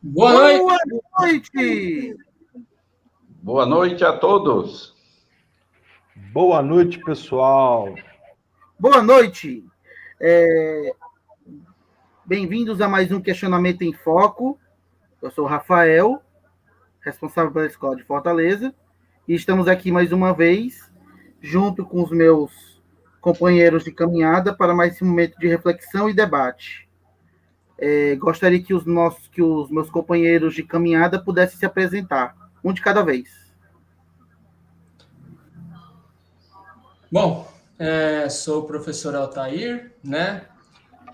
Boa noite. Boa noite! Boa noite a todos. Boa noite, pessoal. Boa noite! Bem-vindos a mais um Questionamento em Foco. Eu sou o Rafael, responsável pela Escola de Fortaleza, e estamos aqui mais uma vez, junto com os meus companheiros de caminhada, para mais esse momento de reflexão e debate. Gostaria que os meus companheiros de caminhada pudessem se apresentar, um de cada vez. Bom, sou o professor Altair, né?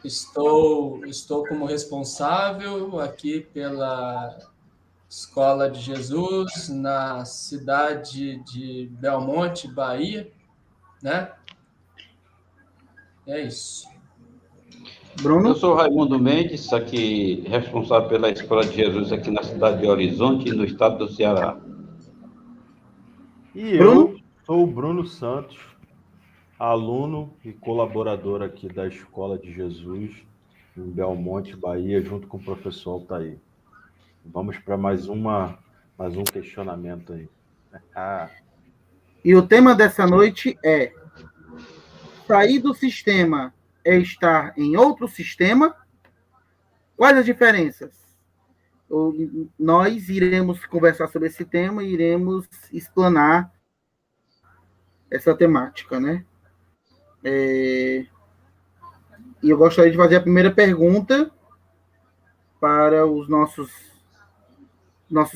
Estou como responsável aqui pela Escola de Jesus, na cidade de Belmonte, Bahia, né? É isso. Bruno? Eu sou Raimundo Mendes, aqui responsável pela Escola de Jesus aqui na cidade de Horizonte, no estado do Ceará. E Bruno? eu sou o Bruno Santos, aluno e colaborador aqui da Escola de Jesus, em Belmonte, Bahia, junto com o professor Altair. Vamos para mais um questionamento aí. E o tema dessa noite é: sair do sistema é estar em outro sistema? Quais as diferenças? Nós iremos conversar sobre esse tema e iremos explanar essa temática, né? E eu gostaria de fazer a primeira pergunta para os nossos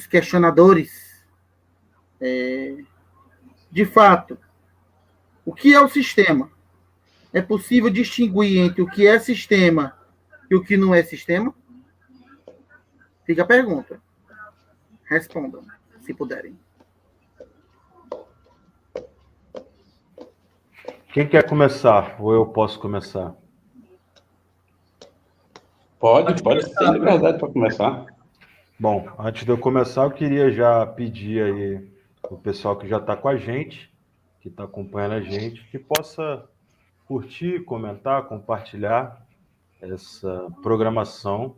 questionadores. De fato, o que é o sistema? É possível distinguir entre o que é sistema e o que não é sistema? Fica a pergunta. Respondam, se puderem. Quem quer começar? Ou eu posso começar? Pode ter liberdade para começar. Bom, antes de eu começar, eu queria já pedir aí o pessoal que já está com a gente, que está acompanhando a gente, que possa curtir, comentar, compartilhar essa programação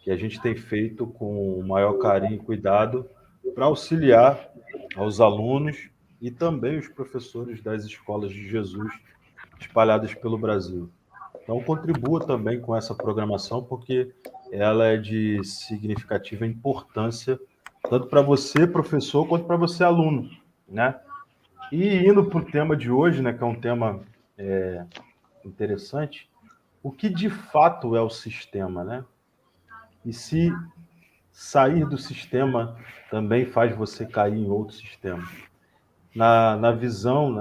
que a gente tem feito com o maior carinho e cuidado para auxiliar aos alunos e também os professores das escolas de Jesus espalhadas pelo Brasil. Então, contribua também com essa programação, porque ela é de significativa importância, tanto para você, professor, quanto para você, aluno, né? E indo para o tema de hoje, né, que é um tema interessante, o que de fato é o sistema, né? E se sair do sistema também faz você cair em outro sistema. Na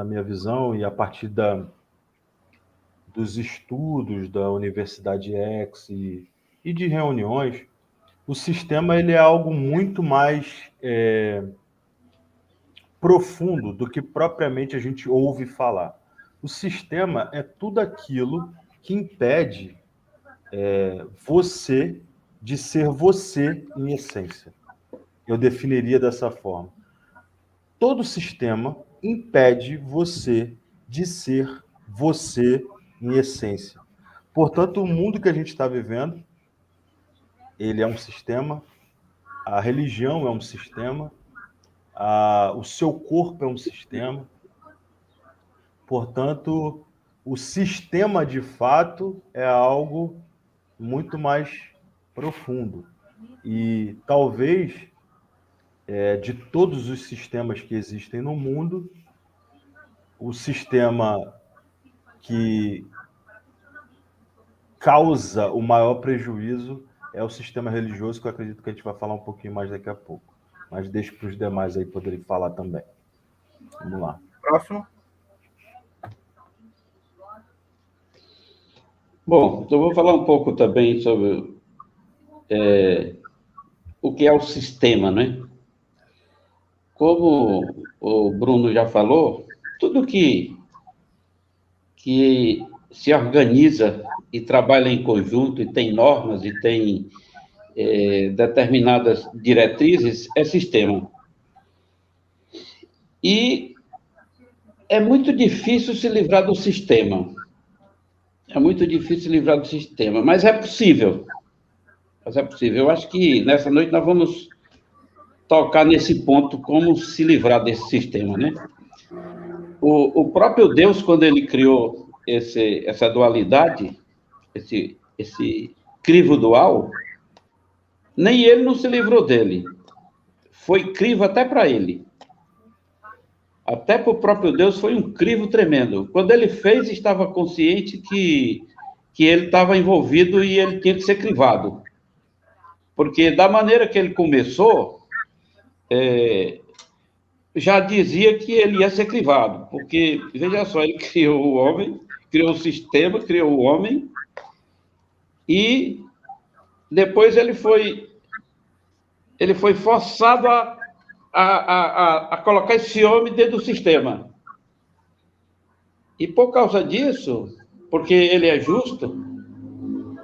minha visão, e a partir dos estudos da Universidade X e de reuniões, o sistema ele é algo muito mais profundo do que propriamente a gente ouve falar. O sistema é tudo aquilo que impede você de ser você em essência. Eu definiria dessa forma. Todo sistema impede você de ser você em essência. Portanto, o mundo que a gente está vivendo, ele é um sistema, a religião é um sistema, o seu corpo é um sistema. Portanto, o sistema de fato é algo muito mais profundo. E talvez, de todos os sistemas que existem no mundo, o sistema que causa o maior prejuízo é o sistema religioso, que eu acredito que a gente vai falar um pouquinho mais daqui a pouco. Mas deixo para os demais aí poderem falar também. Vamos lá. Próximo. Bom, então eu vou falar um pouco também sobre o que é o sistema, né? Como o Bruno já falou, tudo que se organiza e trabalha em conjunto e tem normas e tem determinadas diretrizes é sistema. E é muito difícil se livrar do sistema. É muito difícil se livrar do sistema, mas é possível. Mas é possível. Eu acho que nessa noite nós vamos tocar nesse ponto, como se livrar desse sistema, né? O próprio Deus, quando ele criou essa dualidade, esse crivo dual, nem ele não se livrou dele. Foi crivo até para ele. Até para o próprio Deus foi um crivo tremendo. Quando ele fez, estava consciente que ele estava envolvido e ele tinha que ser crivado. Porque da maneira que ele começou, já dizia que ele ia ser crivado. Porque, veja só, ele criou o homem, criou o sistema, criou o homem, e depois ele foi forçado a colocar esse homem dentro do sistema. E por causa disso, porque ele é justo,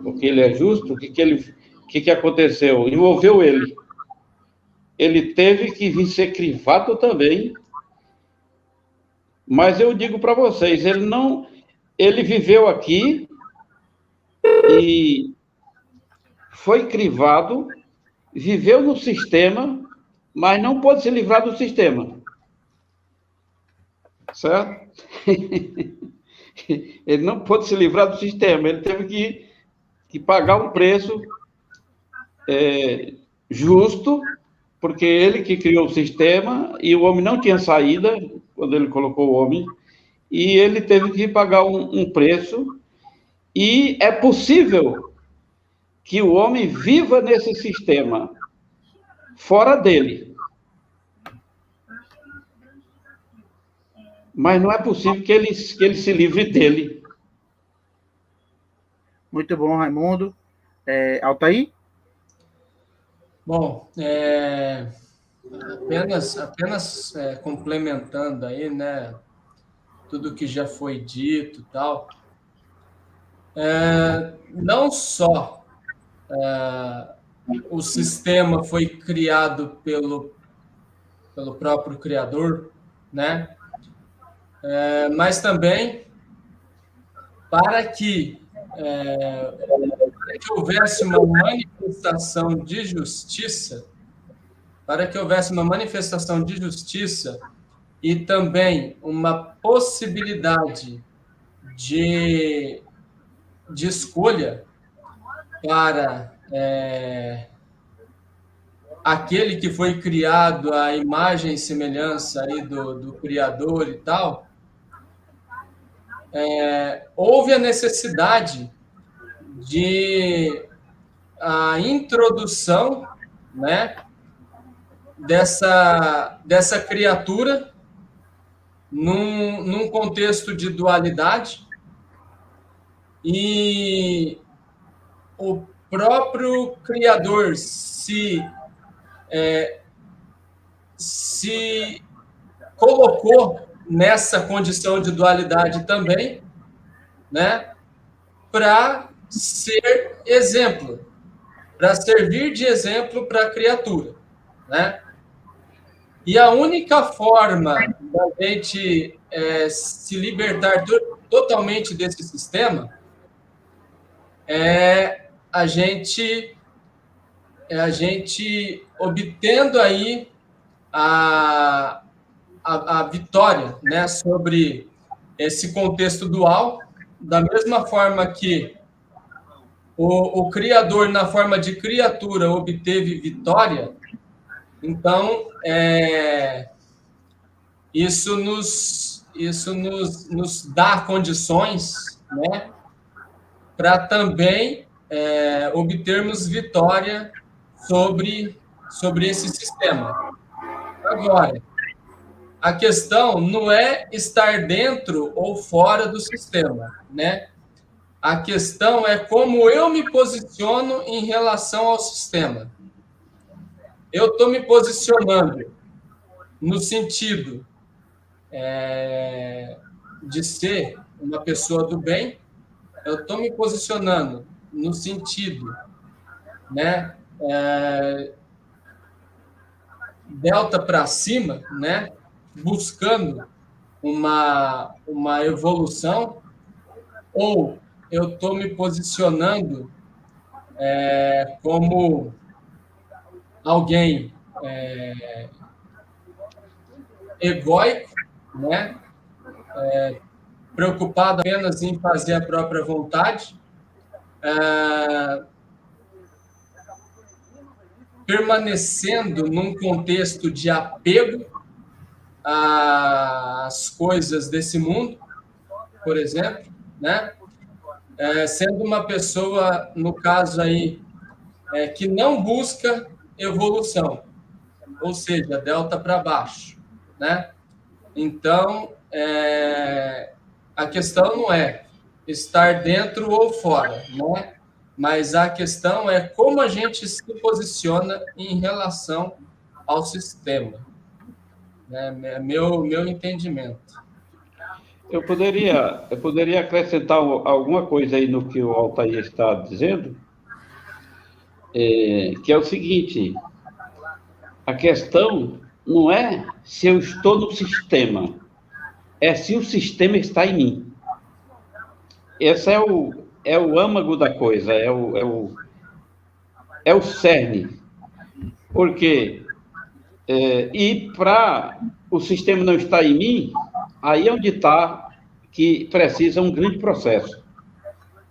o que aconteceu? Envolveu ele. Ele teve que vir ser crivado também. Mas eu digo para vocês, ele viveu aqui e foi crivado, viveu no sistema, mas não pôde se livrar do sistema. Certo? Ele não pôde se livrar do sistema, ele teve que pagar um preço justo, porque ele que criou o sistema e o homem não tinha saída quando ele colocou o homem, e ele teve que pagar um preço, e é possível que o homem viva nesse sistema fora dele. Mas não é possível que ele se livre dele. Muito bom, Raimundo. Altair? Bom, apenas complementando aí, né, tudo que já foi dito e tal, não só o sistema foi criado pelo próprio Criador, né, mas também para que houvesse uma manifestação de justiça, e também uma possibilidade de escolha para aquele que foi criado à imagem e semelhança aí do Criador e tal, houve a necessidade de a introdução, né, dessa criatura num contexto de dualidade, e o próprio Criador se colocou nessa condição de dualidade também, né, para ser exemplo, para servir de exemplo para a criatura, né? E a única forma da gente se libertar totalmente desse sistema é a gente obtendo aí a vitória, né, sobre esse contexto dual, da mesma forma que o Criador, na forma de criatura, obteve vitória. Então, isso nos dá condições, né, para também obtermos vitória sobre esse sistema. Agora, a questão não é estar dentro ou fora do sistema, né? A questão é como eu me posiciono em relação ao sistema. Eu estou me posicionando no sentido de ser uma pessoa do bem, eu estou me posicionando no sentido, né, delta para cima, né, buscando uma evolução, ou eu estou me posicionando como alguém egóico, né? Preocupado apenas em fazer a própria vontade, permanecendo num contexto de apego às coisas desse mundo, por exemplo, né? Sendo uma pessoa, no caso aí, que não busca evolução, ou seja, delta para baixo, né? Então, a questão não é estar dentro ou fora, né? Mas a questão é como a gente se posiciona em relação ao sistema, né? Meu entendimento. Eu poderia acrescentar alguma coisa aí no que o Altair está dizendo, que é o seguinte: a questão não é se eu estou no sistema, é se o sistema está em mim. Esse é o âmago da coisa, é o cerne. Porque, e para o sistema não estar em mim, aí é onde está que precisa um grande processo.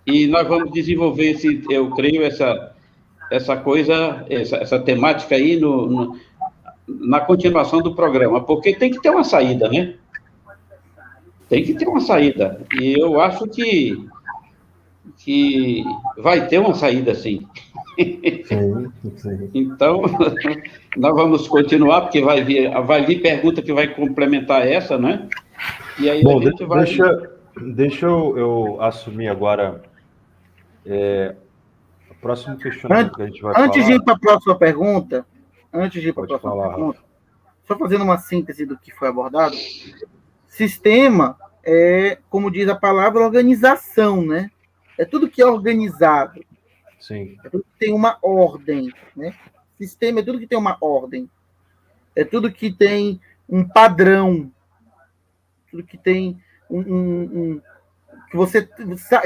E nós vamos desenvolver, eu creio, essa coisa, essa temática aí na continuação do programa, porque tem que ter uma saída, né? Tem que ter uma saída. E eu acho que vai ter uma saída, sim. Sim. Então, nós vamos continuar, porque vai vir pergunta que vai complementar essa, né? E aí Bom, a gente vai... deixa eu assumir agora o próximo questionamento que a gente vai falar. Antes de ir para a próxima pergunta, só fazendo uma síntese do que foi abordado, sistema é, como diz a palavra, organização, né? É tudo que é organizado. Sim. É tudo que tem uma ordem, né? Sistema é tudo que tem uma ordem. É tudo que tem um padrão. Tudo que tem que você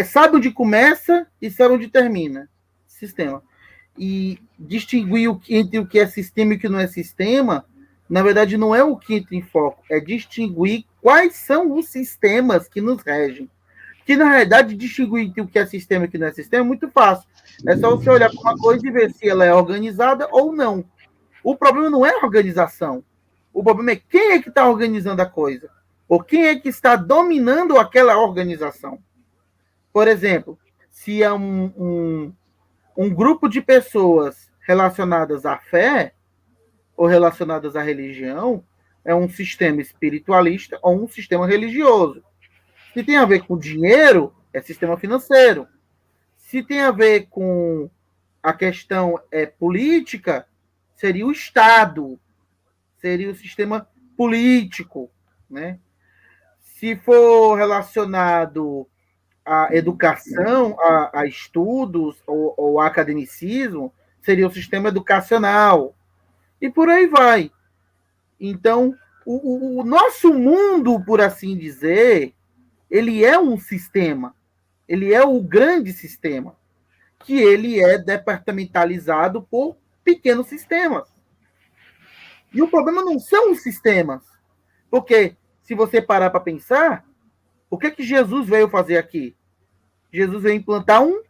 sabe onde começa e sabe onde termina. Sistema. E distinguir entre o que é sistema e o que não é sistema, na verdade, não é o que entra em foco, é distinguir quais são os sistemas que nos regem. Que, na realidade, distinguir entre o que é sistema e o que não é sistema é muito fácil. É só você olhar para uma coisa e ver se ela é organizada ou não. O problema não é a organização. O problema é quem é que está organizando a coisa. Ou quem é que está dominando aquela organização. Por exemplo, se é um grupo de pessoas relacionadas à fé ou relacionadas à religião, é um sistema espiritualista ou um sistema religioso. Se tem a ver com dinheiro, é sistema financeiro. Se tem a ver com a questão política, seria o Estado, seria o sistema político, né? Se for relacionado à educação, a estudos ou a academicismo, seria o sistema educacional. E por aí vai. Então, o nosso mundo, por assim dizer, ele é um sistema. Ele é o grande sistema, que ele é departamentalizado por pequenos sistemas. E o problema não são os sistemas. Porque, se você parar para pensar, o que Jesus veio fazer aqui? Jesus veio implantar um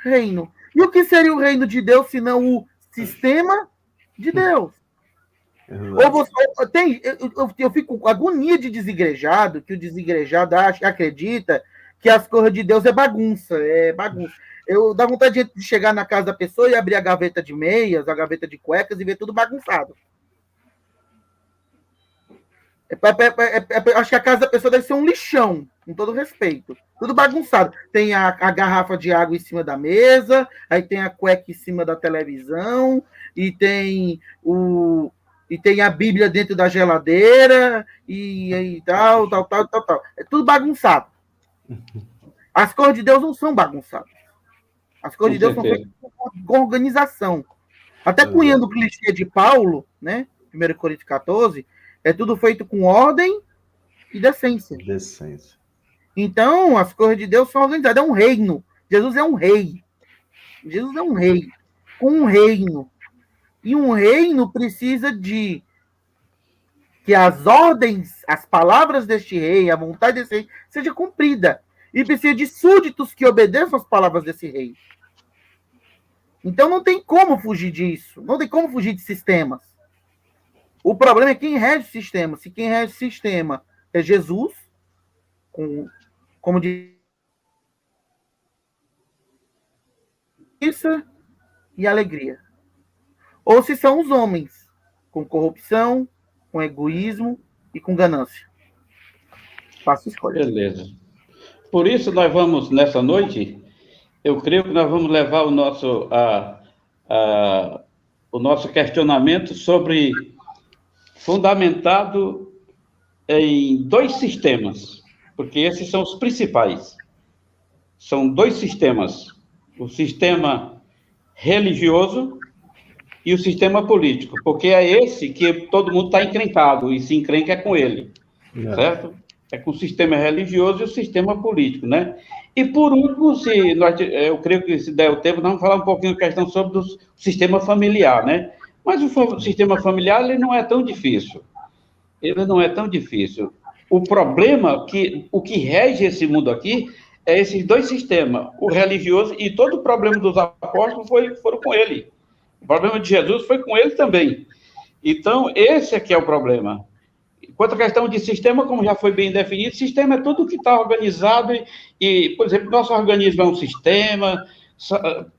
reino. E o que seria o reino de Deus, se não o sistema de Deus? Ou você tem, eu fico com agonia de desigrejado, que o desigrejado acredita que as coisas de Deus é bagunça. Eu dá vontade de chegar na casa da pessoa e abrir a gaveta de meias, a gaveta de cuecas e ver tudo bagunçado. Acho que a casa da pessoa deve ser um lixão, com todo respeito. Tudo bagunçado. Tem a garrafa de água em cima da mesa, aí tem a cueca em cima da televisão, e tem a Bíblia dentro da geladeira, e tal. É tudo bagunçado. As coisas de Deus não são bagunçadas. As coisas de Deus são feitas com organização. Até cunhando o clichê de Paulo, né? 1 Coríntios 14, é tudo feito com ordem e decência. Então, as coisas de Deus são organizadas. É um reino. Jesus é um rei. Jesus é um rei, com um reino. E um reino precisa de que as ordens, as palavras deste rei, a vontade desse rei, seja cumprida. E precisa de súditos que obedeçam as palavras desse rei. Então não tem como fugir disso. Não tem como fugir de sistemas. O problema é quem rege o sistema. Se quem rege o sistema é Jesus, como diz, e alegria. Ou se são os homens, com corrupção, com egoísmo e com ganância. Faço escolha. Beleza. Por isso, nós vamos, nessa noite, eu creio que nós vamos levar o nosso questionamento sobre, fundamentado em 2 sistemas, porque esses são os principais. São 2 sistemas, o sistema religioso e o sistema político, porque é esse que todo mundo está encrencado, e se encrenca é com ele, certo? É com o sistema religioso e o sistema político, né? E por último, eu creio que se der o tempo, nós vamos falar um pouquinho da questão sobre o sistema familiar, né? Mas o sistema familiar, ele não é tão difícil. Ele não é tão difícil. O problema, o que rege esse mundo aqui, é esses 2 sistemas, o religioso, e todo o problema dos apóstolos foram com ele. O problema de Jesus foi com ele também. Então, esse aqui é o problema. Quanto à questão de sistema, como já foi bem definido, sistema é tudo que está organizado e, por exemplo, nosso organismo é um sistema,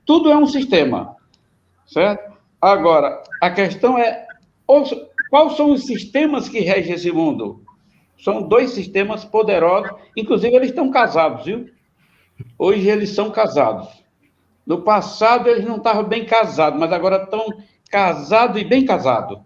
tudo é um sistema, certo? Agora, a questão é, quais são os sistemas que regem esse mundo? São 2 sistemas poderosos, inclusive eles estão casados, viu? Hoje eles são casados. No passado eles não estavam bem casados, mas agora estão casados e bem casados.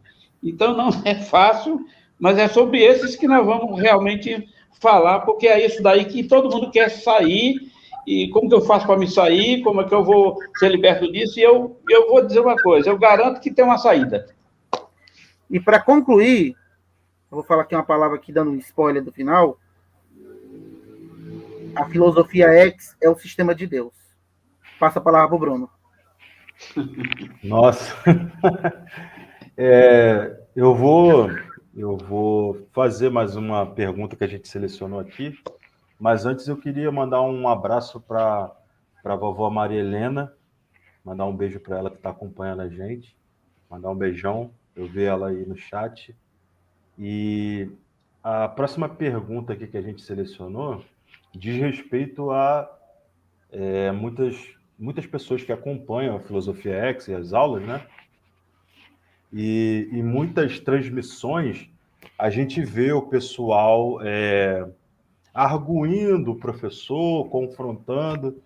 Então não é fácil, mas é sobre esses que nós vamos realmente falar, porque é isso daí que todo mundo quer sair, e como que eu faço para me sair, como é que eu vou ser liberto disso, e eu vou dizer uma coisa, eu garanto que tem uma saída. E para concluir, eu vou falar aqui uma palavra aqui dando um spoiler do final. A filosofia X é o sistema de Deus. Passa a palavra para o Bruno. Nossa. Eu vou fazer mais uma pergunta que a gente selecionou aqui, mas antes eu queria mandar um abraço para a vovó Maria Helena, mandar um beijo para ela que está acompanhando a gente, mandar um beijão, eu vi ela aí no chat. E a próxima pergunta aqui que a gente selecionou diz respeito a muitas pessoas que acompanham a Filosofia X e as aulas, né? E em muitas transmissões a gente vê o pessoal arguindo o professor, confrontando,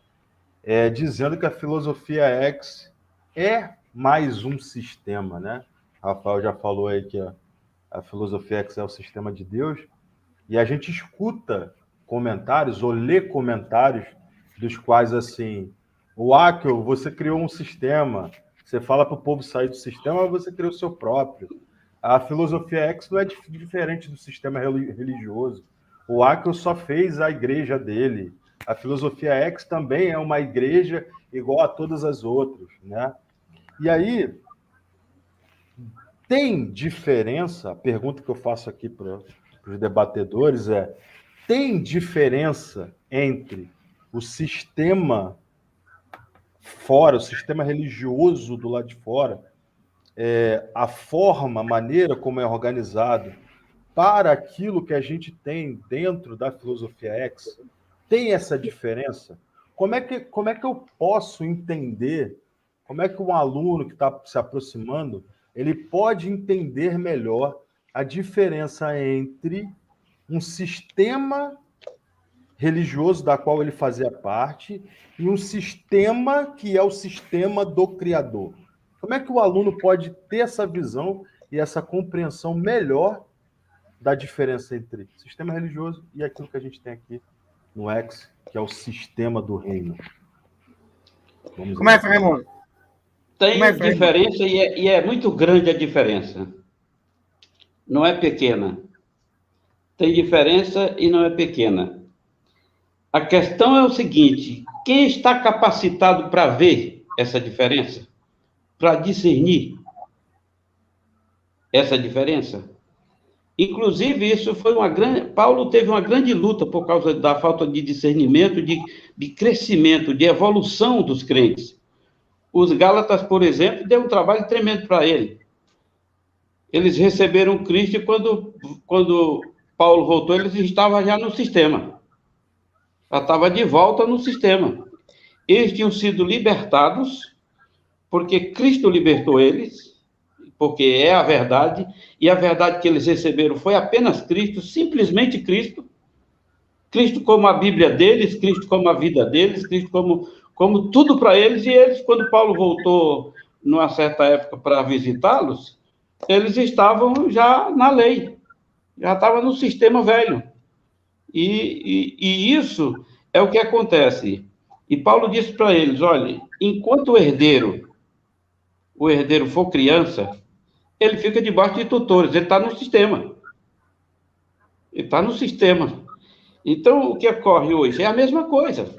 dizendo que a Filosofia X é mais um sistema, né? Rafael já falou aí que a Filosofia X é o sistema de Deus, e a gente escuta comentários ou lê comentários dos quais, assim, o Akel, você criou um sistema, você fala para o povo sair do sistema, mas você criou o seu próprio. A Filosofia X não é diferente do sistema religioso. O Akel só fez a igreja dele. A Filosofia X também é uma igreja igual a todas as outras, né? E aí, tem diferença? A pergunta que eu faço aqui para os debatedores tem diferença entre o sistema fora, o sistema religioso do lado de fora, a forma, a maneira como é organizado, para aquilo que a gente tem dentro da Filosofia X? Tem essa diferença? Como é que eu posso entender, como é que um aluno que está se aproximando, ele pode entender melhor a diferença entre um sistema religioso da qual ele fazia parte e um sistema que é o sistema do Criador? Como é que o aluno pode ter essa visão e essa compreensão melhor da diferença entre sistema religioso e aquilo que a gente tem aqui no X, que é o sistema do reino? Começa, Raimundo. Tem diferença e é muito grande a diferença. Não é pequena. Tem diferença e não é pequena. A questão é o seguinte: quem está capacitado para ver essa diferença? Para discernir essa diferença? Inclusive, isso foi uma grande... Paulo teve uma grande luta por causa da falta de discernimento, de crescimento, de evolução dos crentes. Os Gálatas, por exemplo, deu um trabalho tremendo para ele. Eles receberam Cristo e quando Paulo voltou, eles estavam já no sistema. Já estava de volta no sistema. Eles tinham sido libertados, porque Cristo libertou eles, porque é a verdade, e a verdade que eles receberam foi apenas Cristo, simplesmente Cristo. Cristo como a Bíblia deles, Cristo como a vida deles, Cristo como tudo para eles, e eles, quando Paulo voltou, numa certa época, para visitá-los, eles estavam já na lei, já estavam no sistema velho. E isso é o que acontece. E Paulo disse para eles, olha, enquanto o herdeiro for criança, ele fica debaixo de tutores, ele está no sistema. Ele está no sistema. Então, o que ocorre hoje é a mesma coisa.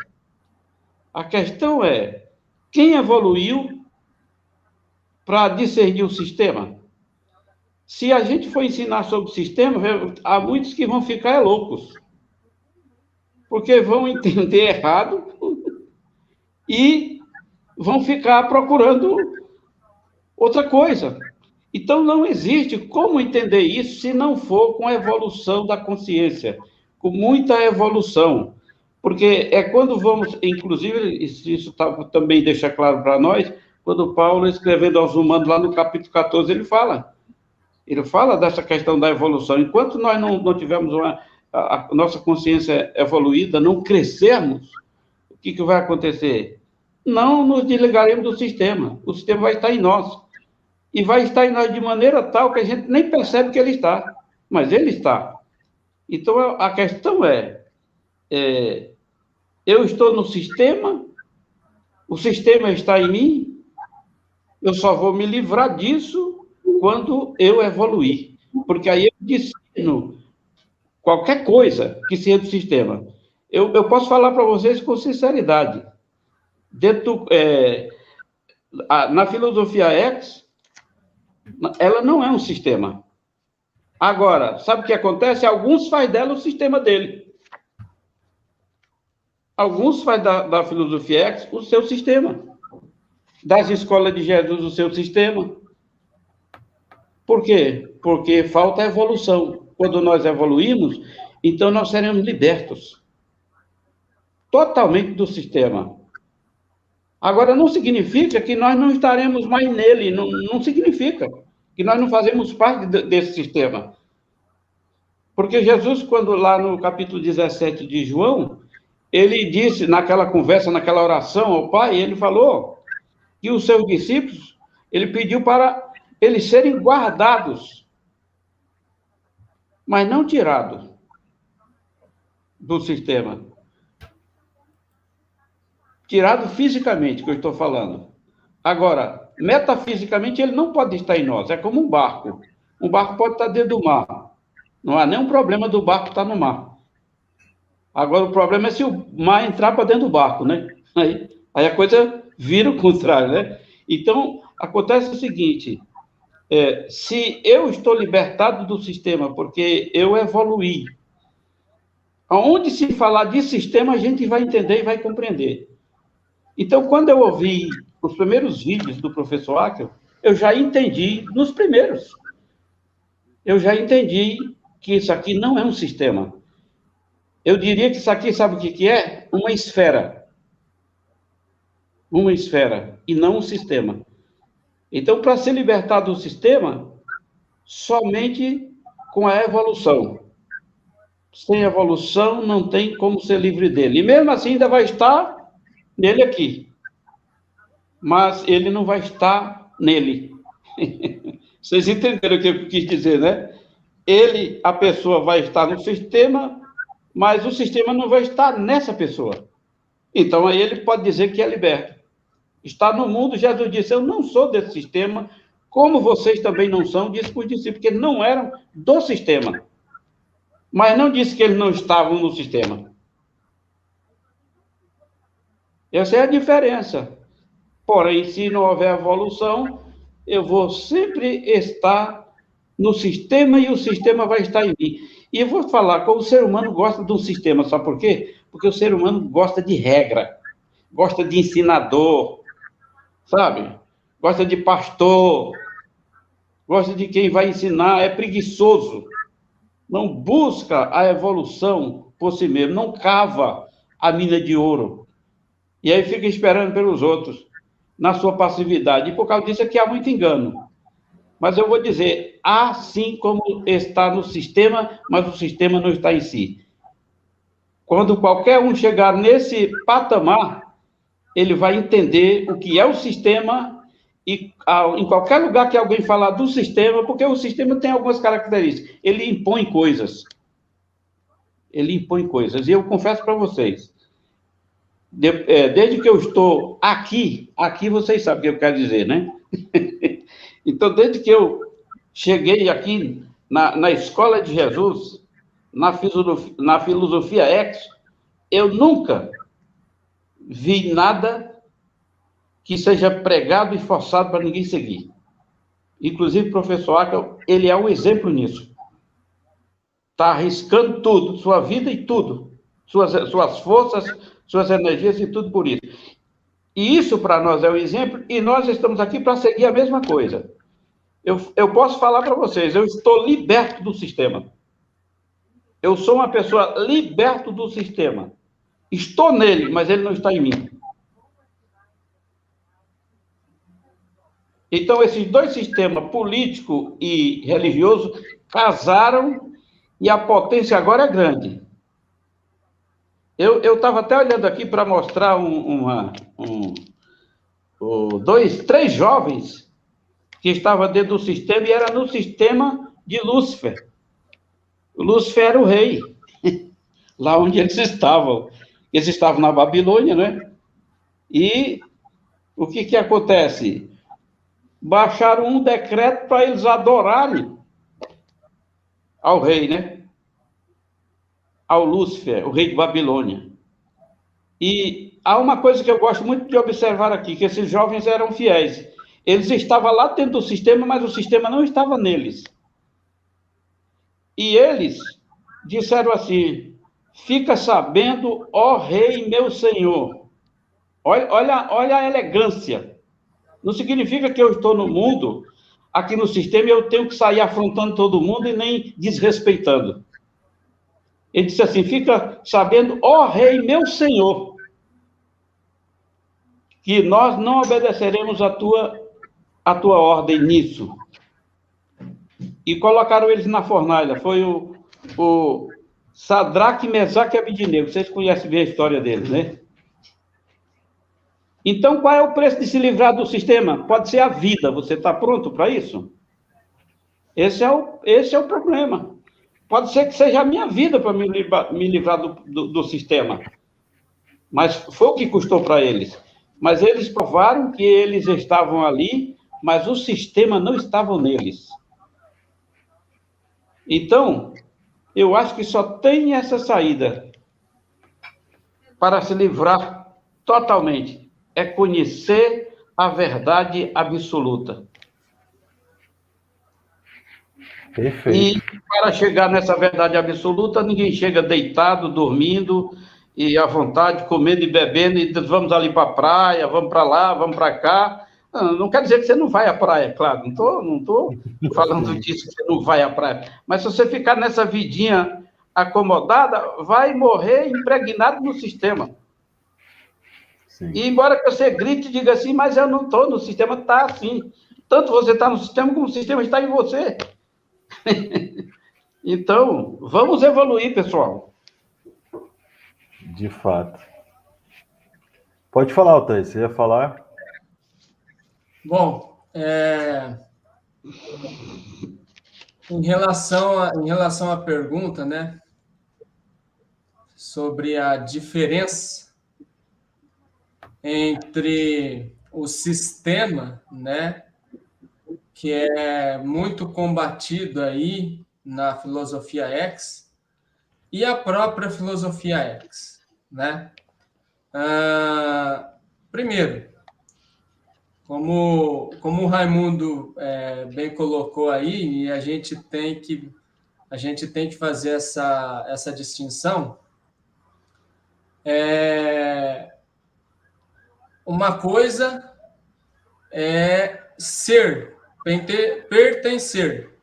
A questão é, quem evoluiu para discernir o sistema? Se a gente for ensinar sobre o sistema, há muitos que vão ficar loucos, porque vão entender errado e vão ficar procurando outra coisa. Então, não existe como entender isso se não for com a evolução da consciência, com muita evolução. Porque é quando vamos, inclusive, isso também deixa claro para nós, quando Paulo, escrevendo aos Romanos, lá no capítulo 14, ele fala dessa questão da evolução. Enquanto nós não tivermos a nossa consciência evoluída, não crescermos, o que vai acontecer? Não nos desligaremos do sistema. O sistema vai estar em nós. E vai estar em nós de maneira tal que a gente nem percebe que ele está. Mas ele está. Então, a questão eu estou no sistema, o sistema está em mim, eu só vou me livrar disso quando eu evoluir. Porque aí eu discerno qualquer coisa que seja do sistema. Eu posso falar para vocês com sinceridade. Na filosofia X, ela não é um sistema. Agora, sabe o que acontece? Alguns fazem dela o sistema dele. Alguns fazem da filosofia X o seu sistema. Das escolas de Jesus o seu sistema. Por quê? Porque falta evolução. Quando nós evoluímos, então nós seremos libertos. Totalmente do sistema. Agora, não significa que nós não estaremos mais nele. Não significa que nós não fazemos parte desse sistema. Porque Jesus, quando lá no capítulo 17 de João, ele disse, naquela conversa, naquela oração ao Pai, ele falou que os seus discípulos, ele pediu para eles serem guardados, mas não tirados do sistema. Tirado fisicamente, que eu estou falando. Agora, metafisicamente, ele não pode estar em nós. É como um barco. Um barco pode estar dentro do mar. Não há nenhum problema do barco estar no mar. Agora, o problema é se o mar entrar para dentro do barco, né? Aí a coisa vira o contrário, né? Então, acontece o seguinte, se eu estou libertado do sistema, porque eu evoluí, aonde se falar de sistema, a gente vai entender e vai compreender. Então, quando eu ouvi os primeiros vídeos do professor Acker, eu já entendi, nos primeiros, eu já entendi que isso aqui não é um sistema. Eu diria que isso aqui, sabe o que é? Uma esfera. Uma esfera, e não um sistema. Então, para se libertar do sistema, somente com a evolução. Sem evolução, não tem como ser livre dele. E mesmo assim, ainda vai estar nele aqui. Mas ele não vai estar nele. Vocês entenderam o que eu quis dizer, né? A pessoa vai estar no sistema, mas o sistema não vai estar nessa pessoa. Então, aí ele pode dizer que é liberto. Está no mundo, Jesus disse, eu não sou desse sistema, como vocês também não são, disse para os discípulos, porque não eram do sistema. Mas não disse que eles não estavam no sistema. Essa é a diferença. Porém, se não houver evolução, eu vou sempre estar no sistema e o sistema vai estar em mim. E eu vou falar como o ser humano gosta de um sistema, sabe por quê? Porque o ser humano gosta de regra, gosta de ensinador, sabe? Gosta de pastor, gosta de quem vai ensinar, é preguiçoso. Não busca a evolução por si mesmo, não cava a mina de ouro. E aí fica esperando pelos outros, na sua passividade. E por causa disso é que há muito engano. Mas eu vou dizer, assim como está no sistema, mas o sistema não está em si. Quando qualquer um chegar nesse patamar, ele vai entender o que é o sistema e em qualquer lugar que alguém falar do sistema, porque o sistema tem algumas características, ele impõe coisas. Ele impõe coisas. E eu confesso para vocês, desde que eu estou aqui vocês sabem o que eu quero dizer, né? Então, desde que eu cheguei aqui na Escola de Jesus, na filosofia X, eu nunca vi nada que seja pregado e forçado para ninguém seguir. Inclusive, o professor Acker, ele é um exemplo nisso. Está arriscando tudo, sua vida e tudo, suas forças, suas energias e tudo por isso. E isso, para nós, é um exemplo, e nós estamos aqui para seguir a mesma coisa. Eu posso falar para vocês, eu estou liberto do sistema. Eu sou uma pessoa liberto do sistema. Estou nele, mas ele não está em mim. Então, esses dois sistemas, político e religioso, casaram e a potência agora é grande. Eu estava até olhando aqui para mostrar três jovens que estavam dentro do sistema e era no sistema de Lúcifer. O Lúcifer era o rei, lá onde eles estavam. Eles estavam na Babilônia, né? E o que acontece? Baixaram um decreto para eles adorarem ao rei, né? Ao Lúcifer, o rei de Babilônia. E há uma coisa que eu gosto muito de observar aqui, que esses jovens eram fiéis. Eles estavam lá dentro do sistema, mas o sistema não estava neles. E eles disseram assim, fica sabendo, ó rei meu senhor. Olha a elegância. Não significa que eu estou no mundo, aqui no sistema, e eu tenho que sair afrontando todo mundo e nem desrespeitando. Ele disse assim, fica sabendo, ó rei meu senhor, que nós não obedeceremos a tua ordem nisso. E colocaram eles na fornalha. Foi o Sadraque, Mesaque e Abidnego. Vocês conhecem bem a história deles, né? Então, qual é o preço de se livrar do sistema? Pode ser a vida. Você está pronto para isso? Esse é o problema. Pode ser que seja a minha vida para me livrar do sistema. Mas foi o que custou para eles. Mas eles provaram que eles estavam ali, mas o sistema não estava neles. Então, eu acho que só tem essa saída para se livrar totalmente. É conhecer a verdade absoluta. Perfeito. E para chegar nessa verdade absoluta, ninguém chega deitado, dormindo, e à vontade, comendo e bebendo, e vamos ali para a praia, vamos para lá, vamos para cá. Não quer dizer que você não vai à praia, claro, não estou falando disso, que você não vai à praia. Mas se você ficar nessa vidinha acomodada, vai morrer impregnado no sistema. Sim. E embora que você grite e diga assim, mas eu não estou no sistema, está assim. Tanto você está no sistema, como o sistema está em você. Então, vamos evoluir, pessoal. De fato. Pode falar, Altair, você ia falar? Bom, em relação à pergunta, né, sobre a diferença entre o sistema, né, que é muito combatido aí na filosofia X, e a própria filosofia X, né? Primeiro, como o Raimundo bem colocou aí, e a gente tem que fazer essa distinção. Uma coisa é ser, pertencer,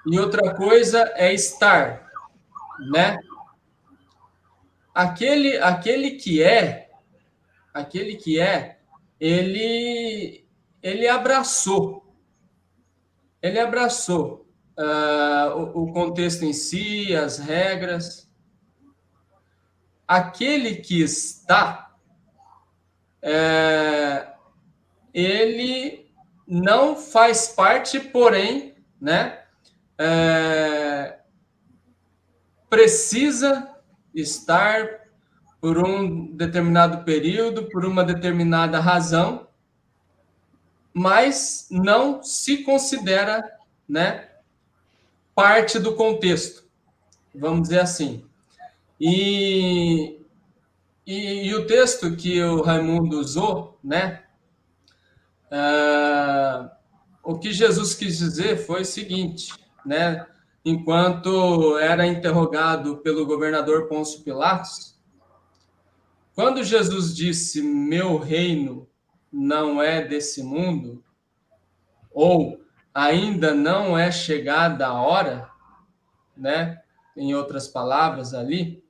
e outra coisa é estar, né? Aquele que é, ele abraçou o contexto em si, as regras. Aquele que está, ele não faz parte, porém, né, precisa estar por um determinado período, por uma determinada razão, mas não se considera, né, parte do contexto, vamos dizer assim. E o texto que o Raimundo usou, né, o que Jesus quis dizer foi o seguinte, né, enquanto era interrogado pelo governador Pôncio Pilatos, quando Jesus disse, meu reino não é desse mundo, ou ainda não é chegada a hora, né, em outras palavras ali,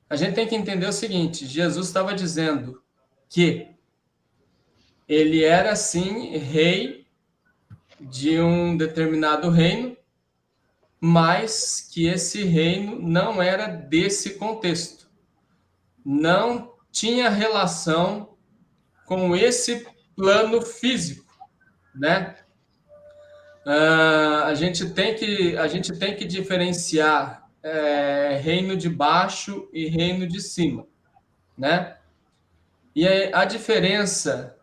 a gente tem que entender o seguinte, Jesus estava dizendo que ele era, sim, rei de um determinado reino, mas que esse reino não era desse contexto. Não tinha relação com esse plano físico, né? A gente tem que diferenciar reino de baixo e reino de cima, né? E a diferença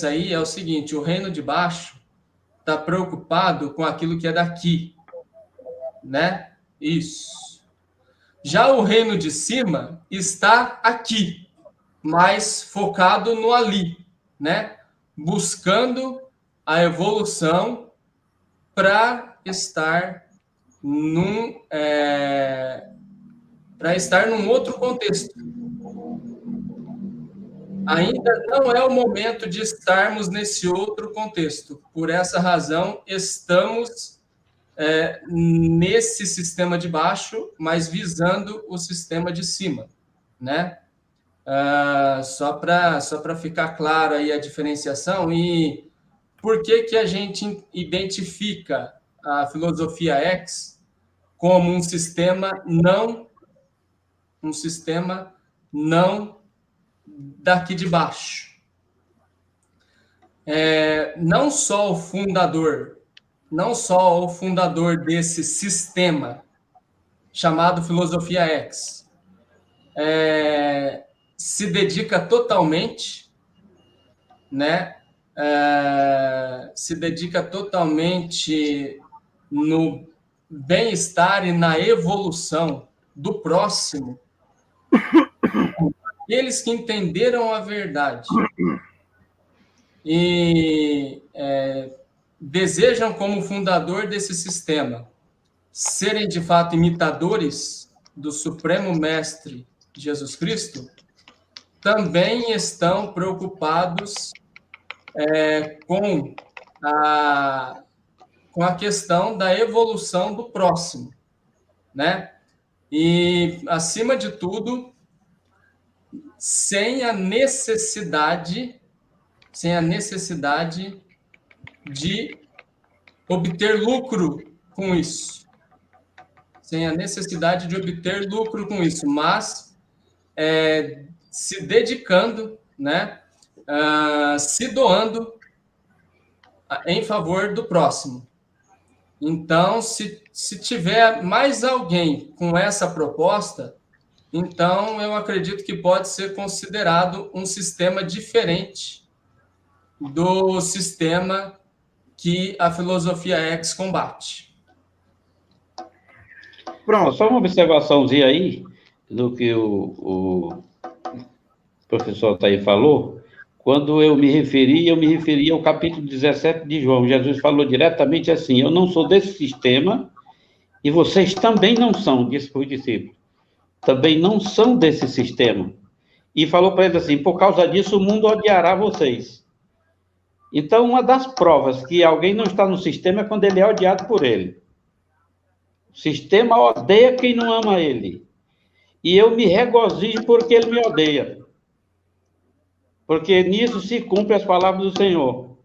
aí é o seguinte, o reino de baixo está preocupado com aquilo que é daqui, né? Isso. Já o reino de cima está aqui, mais focado no ali, né? Buscando a evolução para estar num outro contexto. Ainda não é o momento de estarmos nesse outro contexto. Por essa razão, estamos nesse sistema de baixo, mas visando o sistema de cima, né? Só para ficar claro aí a diferenciação. E por que a gente identifica a filosofia X como um sistema não daqui de baixo? Não só o fundador desse sistema chamado filosofia X se dedica totalmente, né? Se dedica totalmente no bem-estar e na evolução do próximo. Eles que entenderam a verdade e desejam, como fundador desse sistema, serem de fato imitadores do Supremo Mestre Jesus Cristo, também estão preocupados com a questão da evolução do próximo, né? E, acima de tudo, sem a necessidade de obter lucro com isso. Mas se dedicando, né? Se doando em favor do próximo. Então, se tiver mais alguém com essa proposta, então eu acredito que pode ser considerado um sistema diferente do sistema que a filosofia X combate. Pronto. Só uma observaçãozinha aí do que o professor Altair falou, quando eu me referi ao capítulo 17 de João. Jesus falou diretamente assim: eu não sou desse sistema e vocês também não são, disse para os discípulos. Também não são desse sistema. E falou para eles assim: por causa disso o mundo odiará vocês. Então, uma das provas que alguém não está no sistema é quando ele é odiado por ele. O sistema odeia quem não ama ele. E eu me regozijo porque ele me odeia. Porque nisso se cumpre as palavras do Senhor.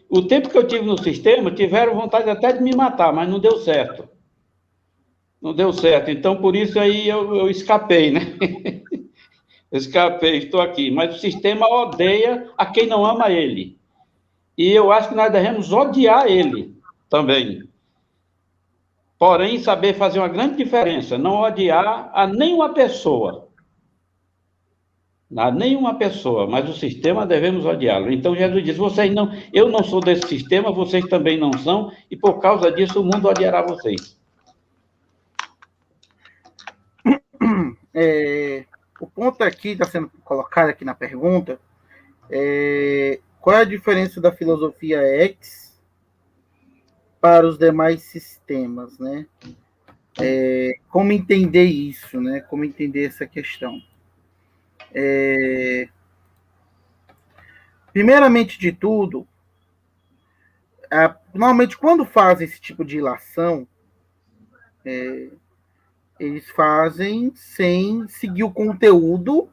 O tempo que eu tive no sistema, tiveram vontade até de me matar, mas não deu certo. Não deu certo. Então, por isso aí eu escapei, né? Eu escapei, estou aqui. Mas o sistema odeia a quem não ama ele. E eu acho que nós devemos odiar ele também. Porém, saber fazer uma grande diferença. Não odiar a nenhuma pessoa. A nenhuma pessoa, mas o sistema devemos odiá-lo. Então Jesus diz: eu não sou desse sistema, vocês também não são, e por causa disso o mundo odiará vocês. O ponto aqui está sendo colocado aqui na pergunta, qual é a diferença da filosofia X para os demais sistemas, né? Como entender isso, né? Como entender essa questão? Primeiramente de tudo, normalmente quando fazem esse tipo de ilação, eles fazem sem seguir o conteúdo,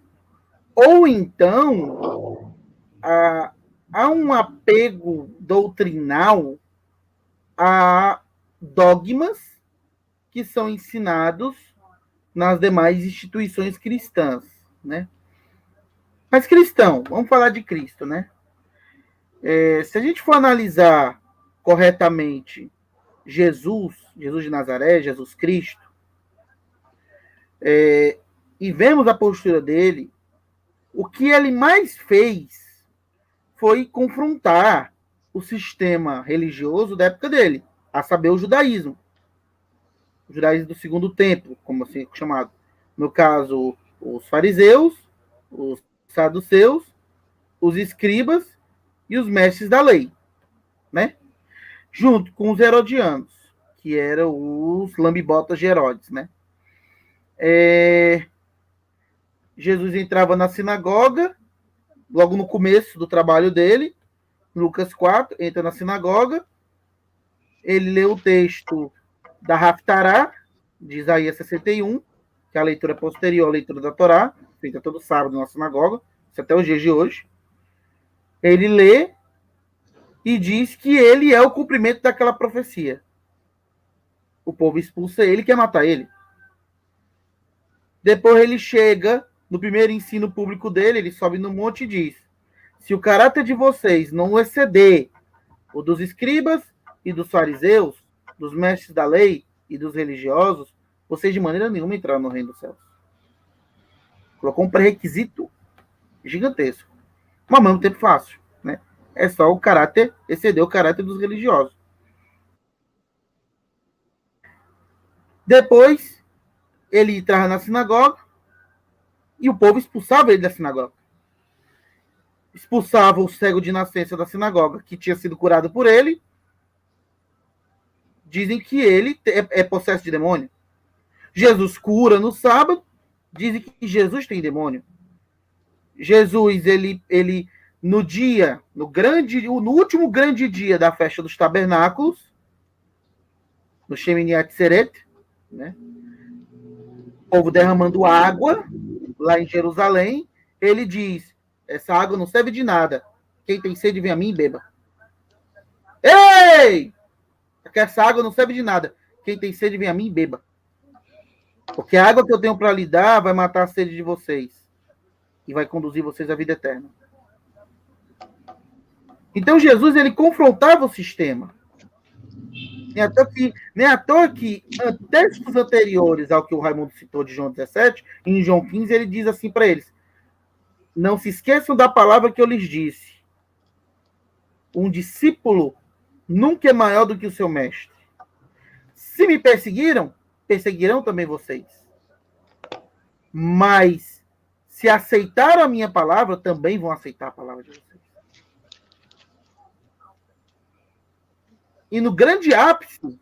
ou então há um apego doutrinal a dogmas que são ensinados nas demais instituições cristãs, né? Mas cristão, vamos falar de Cristo, né? Se a gente for analisar corretamente Jesus de Nazaré, Jesus Cristo, e vemos a postura dele, o que ele mais fez foi confrontar o sistema religioso da época dele, a saber, o judaísmo. O judaísmo do segundo templo, como assim é chamado. No caso, os fariseus, os saduceus, os escribas e os mestres da lei, né? Junto com os herodianos, que eram os lambibotas de Herodes, né? Jesus entrava na sinagoga, logo no começo do trabalho dele, Lucas 4, entra na sinagoga, ele lê o texto da Haftará, de Isaías 61, que é a leitura posterior à leitura da Torá, feita todo sábado na sinagoga, isso até os dias de hoje. Ele lê e diz que ele é o cumprimento daquela profecia. O povo expulsa ele e quer matar ele. Depois ele chega, no primeiro ensino público dele, ele sobe no monte e diz: se o caráter de vocês não exceder o dos escribas e dos fariseus, dos mestres da lei e dos religiosos, vocês de maneira nenhuma entraram no reino dos céus. Colocou um pré-requisito gigantesco, mas ao mesmo tempo fácil, né? É só o caráter, exceder o caráter dos religiosos. Depois, ele entrava na sinagoga e o povo expulsava ele da sinagoga. Expulsava o cego de nascença da sinagoga, que tinha sido curado por ele. Dizem que ele é possesso de demônio. Jesus cura no sábado, dizem que Jesus tem demônio. Jesus, ele no último grande dia da festa dos tabernáculos, no Shemini Atzeret, né? O povo derramando água lá em Jerusalém, ele diz: essa água não serve de nada. Quem tem sede, vem a mim e beba. Ei! Essa água não serve de nada. Quem tem sede, vem a mim e beba. Porque a água que eu tenho para lhe dar vai matar a sede de vocês e vai conduzir vocês à vida eterna. Então Jesus, ele confrontava o sistema. Nem à toa que textos anteriores ao que o Raimundo citou de João 17, em João 15, ele diz assim para eles: não se esqueçam da palavra que eu lhes disse. Um discípulo nunca é maior do que o seu mestre. Se me perseguiram, perseguirão também vocês. Mas se aceitaram a minha palavra, também vão aceitar a palavra de vocês. E no grande ápice,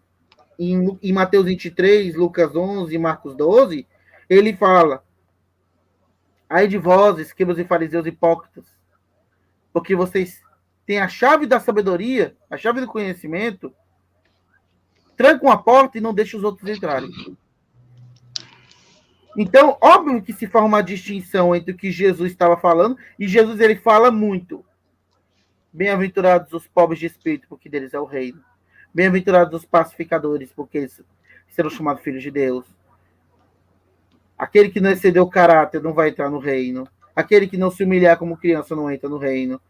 em Mateus 23, Lucas 11 e Marcos 12, ele fala: ai de vós, escribas e fariseus hipócritas, porque vocês têm a chave da sabedoria, a chave do conhecimento, trancam a porta e não deixam os outros entrarem. Então, óbvio que se forma uma distinção entre o que Jesus estava falando, e Jesus ele fala muito. Bem-aventurados os pobres de espírito, porque deles é o reino. Bem-aventurados os pacificadores, porque eles serão chamados filhos de Deus. Aquele que não excedeu o caráter não vai entrar no reino. Aquele que não se humilhar como criança não entra no reino.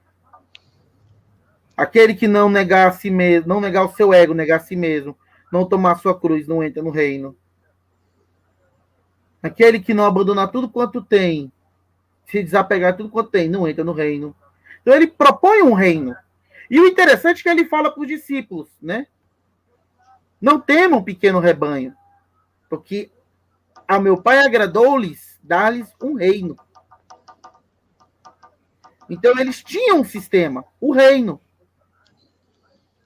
Aquele que não negar a si mesmo, não negar o seu ego, negar a si mesmo, não tomar a sua cruz, não entra no reino. Aquele que não abandonar tudo quanto tem, se desapegar de tudo quanto tem, não entra no reino. Então ele propõe um reino. E o interessante é que ele fala para os discípulos, né? Não temam, pequeno rebanho, porque a meu Pai agradou-lhes dar-lhes um reino. Então eles tinham um sistema, o reino.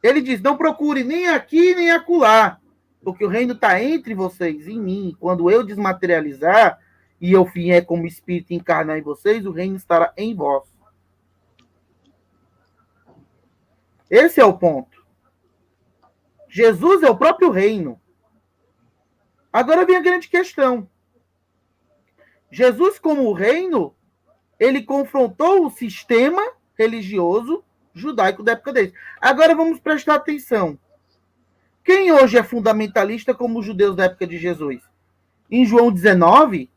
Ele diz, não procure nem aqui nem acolá, porque o reino está entre vocês, em mim. Quando eu desmaterializar e eu vier como espírito encarnar em vocês, o reino estará em vós. Esse é o ponto. Jesus é o próprio reino. Agora vem a grande questão. Jesus, como o reino, ele confrontou o sistema religioso judaico da época deles. Agora vamos prestar atenção. Quem hoje é fundamentalista como os judeus da época de Jesus? Em João 19,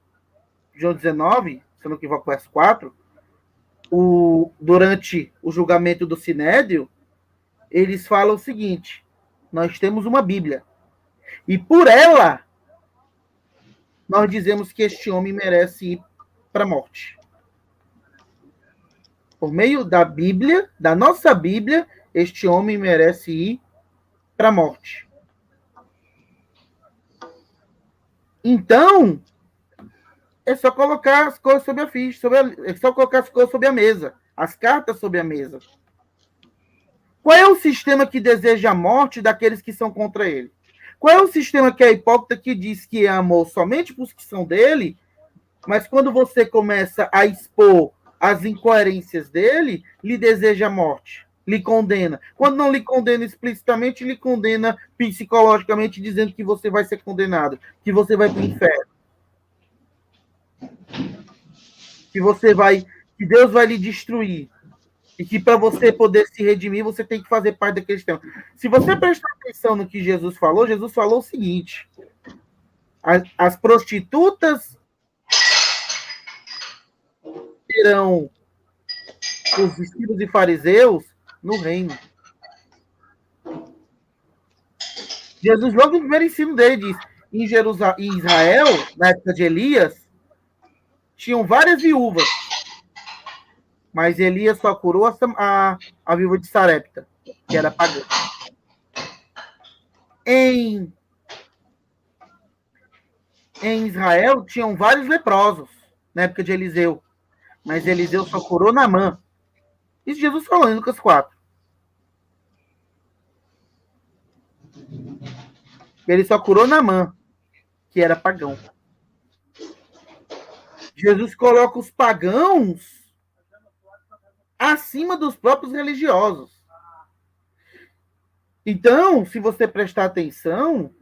se eu não me equivoco, verso 4, durante o julgamento do Sinédrio, eles falam o seguinte: nós temos uma Bíblia, e por ela nós dizemos que este homem merece ir para a morte. Por meio da Bíblia, da nossa Bíblia, este homem merece ir para a morte. Então, é só colocar as coisas sobre a ficha, é só colocar as coisas sobre a mesa, as cartas sobre a mesa. Qual é o sistema que deseja a morte daqueles que são contra ele? Qual é o sistema que é hipócrita, que diz que amou somente para os que são dele, mas quando você começa a expor as incoerências dele, lhe deseja a morte, lhe condena. Quando não lhe condena explicitamente, lhe condena psicologicamente, dizendo que você vai ser condenado, que você vai para o inferno, que Deus vai lhe destruir. E que para você poder se redimir, você tem que fazer parte daquele sistema. Se você prestar atenção no que Jesus falou o seguinte: as prostitutas serão os discípulos e fariseus no reino. Jesus, logo no primeiro ensino dele, diz: em Israel, na época de Elias, tinham várias viúvas, mas Elias só curou a viúva de Sarepta, que era pagã. Em Israel, tinham vários leprosos, na época de Eliseu, mas Eliseu só curou Naamã. Isso Jesus falou em Lucas 4. Ele só curou Naamã, que era pagão. Jesus coloca os pagãos acima dos próprios religiosos. Então, se você prestar atenção,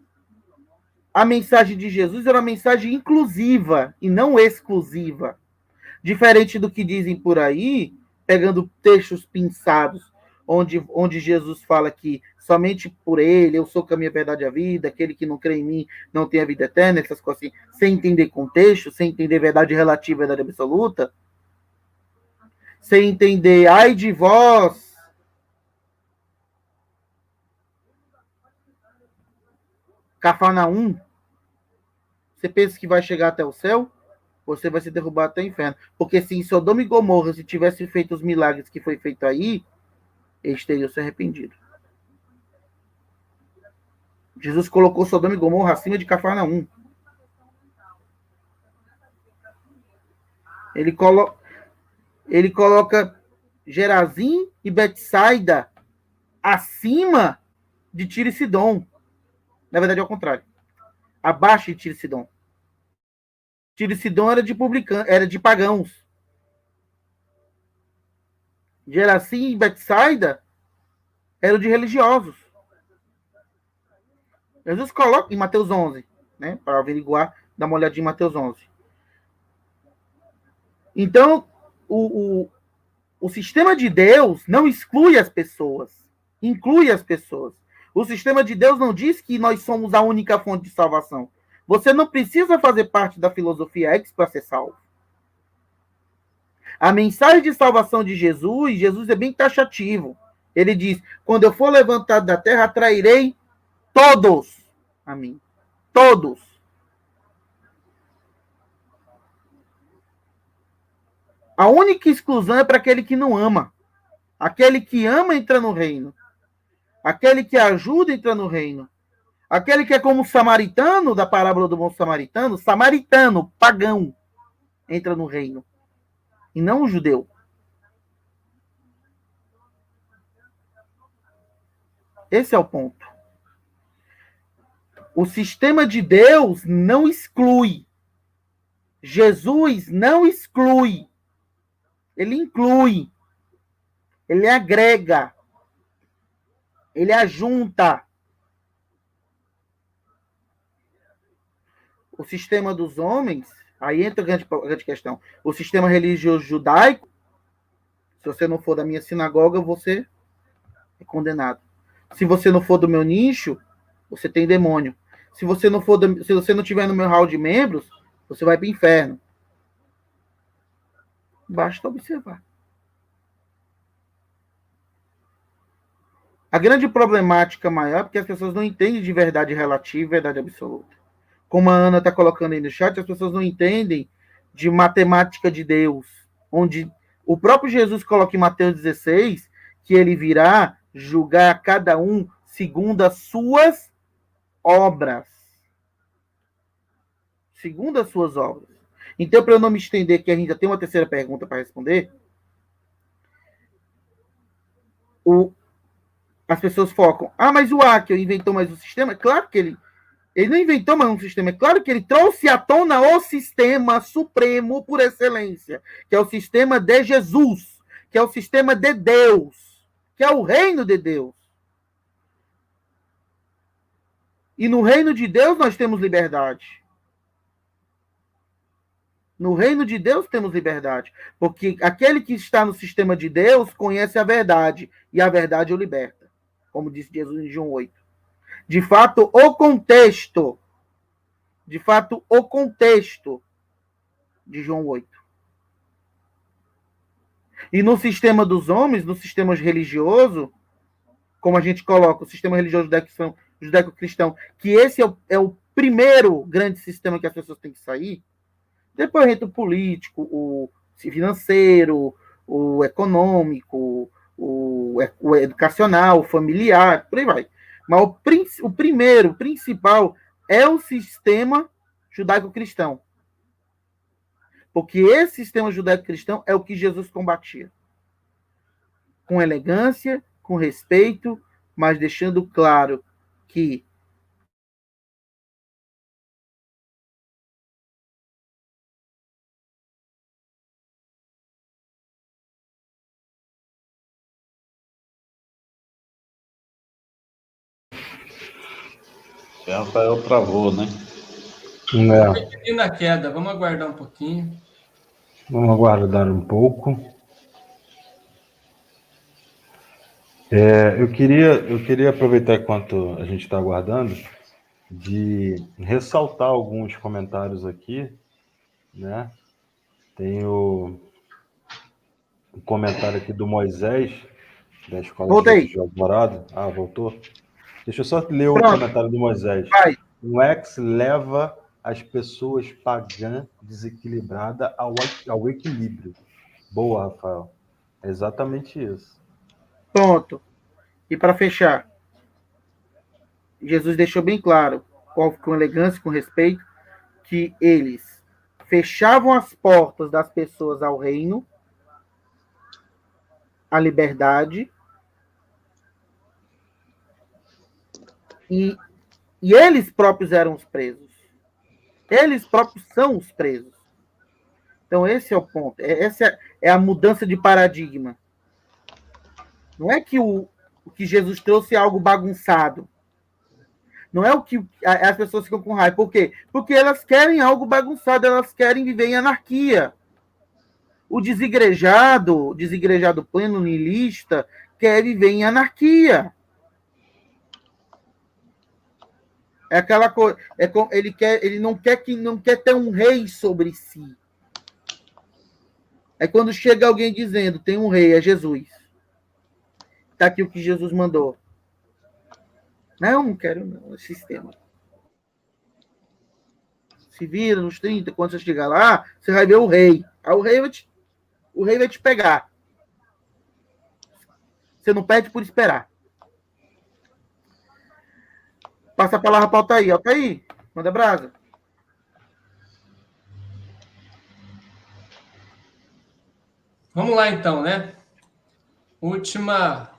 a mensagem de Jesus era uma mensagem inclusiva e não exclusiva. Diferente do que dizem por aí, pegando textos pinçados, onde Jesus fala que somente por ele, eu sou o caminho, a verdade e a vida, aquele que não crê em mim não tem a vida eterna, essas coisas assim, sem entender contexto, sem entender verdade relativa e verdade absoluta, sem entender, ai de vós, Cafarnaum, você pensa que vai chegar até o céu? Você vai ser derrubado até o inferno. Porque se em Sodoma e Gomorra, se tivesse feito os milagres que foi feito aí, eles teriam se arrependido. Jesus colocou Sodoma e Gomorra acima de Cafarnaum. Ele coloca Gerazim e Betsaida acima de Tiro e Sidom. Na verdade, é o contrário. Abaixo de Tiro e Sidom. Tiro e Sidom era de pagãos. Gerazim e Betsaida eram de religiosos. Jesus coloca em Mateus 11, né, para averiguar, dá uma olhadinha em Mateus 11. Então, o sistema de Deus não exclui as pessoas, inclui as pessoas. O sistema de Deus não diz que nós somos a única fonte de salvação. Você não precisa fazer parte da filosofia X para ser salvo. A mensagem de salvação de Jesus é bem taxativo. Ele diz: quando eu for levantado da terra, atrairei todos a mim. Todos. A única exclusão é para aquele que não ama. Aquele que ama entra no reino. Aquele que ajuda entra no reino. Aquele que é como o samaritano, da parábola do bom samaritano, pagão, entra no reino. E não o judeu. Esse é o ponto. O sistema de Deus não exclui. Jesus não exclui. Ele inclui. Ele agrega. Ele ajunta. O sistema dos homens, aí entra a grande questão. O sistema religioso judaico, se você não for da minha sinagoga, você é condenado. Se você não for do meu nicho, você tem demônio. Se você não tiver no meu hall de membros, você vai para o inferno. Basta observar. A grande problemática maior é porque as pessoas não entendem de verdade relativa e verdade absoluta. Como a Ana está colocando aí no chat, as pessoas não entendem de matemática de Deus, onde o próprio Jesus coloca em Mateus 16 que ele virá julgar cada um segundo as suas obras. Segundo as suas obras. Então, para eu não me estender, que a gente já tem uma terceira pergunta para responder, as pessoas focam. Ah, mas o Acker inventou mais um sistema? Claro que ele não inventou mais um sistema. É claro que ele trouxe à tona o sistema supremo por excelência, que é o sistema de Jesus, que é o sistema de Deus, que é o reino de Deus. E no reino de Deus nós temos liberdade. No reino de Deus temos liberdade. Porque aquele que está no sistema de Deus conhece a verdade. E a verdade o liberta. Como disse Jesus em João 8. De fato, o contexto de João 8. E no sistema dos homens, no sistema religioso, como a gente coloca, o sistema religioso judaico-cristão, que esse é o primeiro grande sistema que as pessoas têm que sair. Depois entra o político, o financeiro, o econômico, o educacional, o familiar, por aí vai. Mas o primeiro, principal, é o sistema judaico-cristão. Porque esse sistema judaico-cristão é o que Jesus combatia. Com elegância, com respeito, mas deixando claro que O Rafael travou, né? E na queda, vamos aguardar um pouquinho. Vamos aguardar um pouco. Eu queria aproveitar enquanto a gente está aguardando de ressaltar alguns comentários aqui, né? Tem o comentário aqui do Moisés, da Escola de Alvorada. Ah, voltou? Deixa eu só ler o comentário do Moisés. Vai. O ex leva as pessoas pagãs desequilibradas ao equilíbrio. Boa, Rafael. É exatamente isso. Pronto. E para fechar, Jesus deixou bem claro, com elegância, com respeito, que eles fechavam as portas das pessoas ao reino, à liberdade, e eles próprios eram os presos. Eles próprios são os presos. Então, esse é o ponto. Essa é a mudança de paradigma. Não é que o que Jesus trouxe é algo bagunçado. Não é o que as pessoas ficam com raiva. Por quê? Porque elas querem algo bagunçado, elas querem viver em anarquia. O desigrejado pleno niilista, quer viver em anarquia. É aquela coisa. Ele não quer ter um rei sobre si. É quando chega alguém dizendo, tem um rei, é Jesus. Está aqui o que Jesus mandou. Não quero não, esse sistema. Se vira nos 30, quando você chegar lá, você vai ver o rei. Aí o rei vai te pegar. Você não perde por esperar. Passa a palavra para o Altair. Altair, manda brasa. Vamos lá, então, né? Última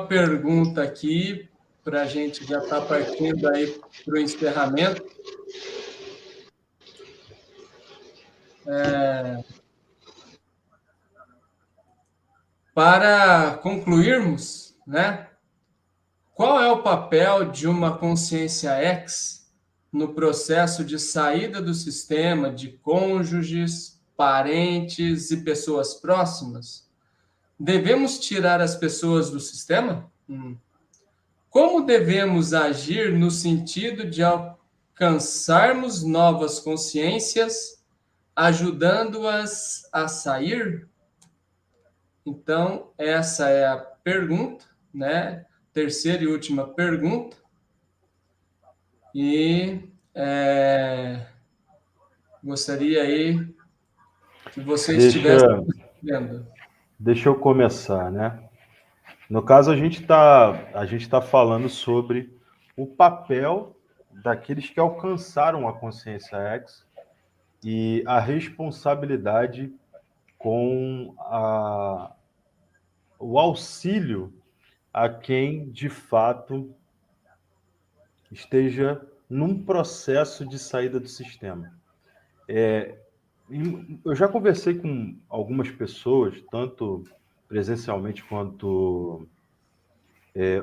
pergunta aqui, para a gente já estar partindo aí para o encerramento. Para concluirmos, né? Qual é o papel de uma consciência X no processo de saída do sistema de cônjuges, parentes e pessoas próximas? Devemos tirar as pessoas do sistema? Como devemos agir no sentido de alcançarmos novas consciências, ajudando-as a sair? Então, essa é a pergunta, né? Terceira e última pergunta. E gostaria aí que vocês estivessem respondendo. Deixa eu começar, né? No caso, a gente tá falando sobre o papel daqueles que alcançaram a consciência X e a responsabilidade com o auxílio a quem, de fato, esteja num processo de saída do sistema. Eu já conversei com algumas pessoas, tanto presencialmente quanto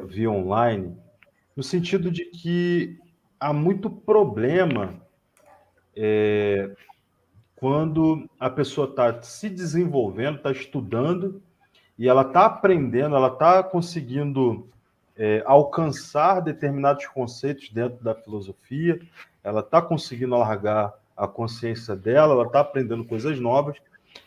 via online, no sentido de que há muito problema quando a pessoa está se desenvolvendo, está estudando, e ela está aprendendo, ela está conseguindo alcançar determinados conceitos dentro da filosofia, ela está conseguindo alargar a consciência dela, ela está aprendendo coisas novas,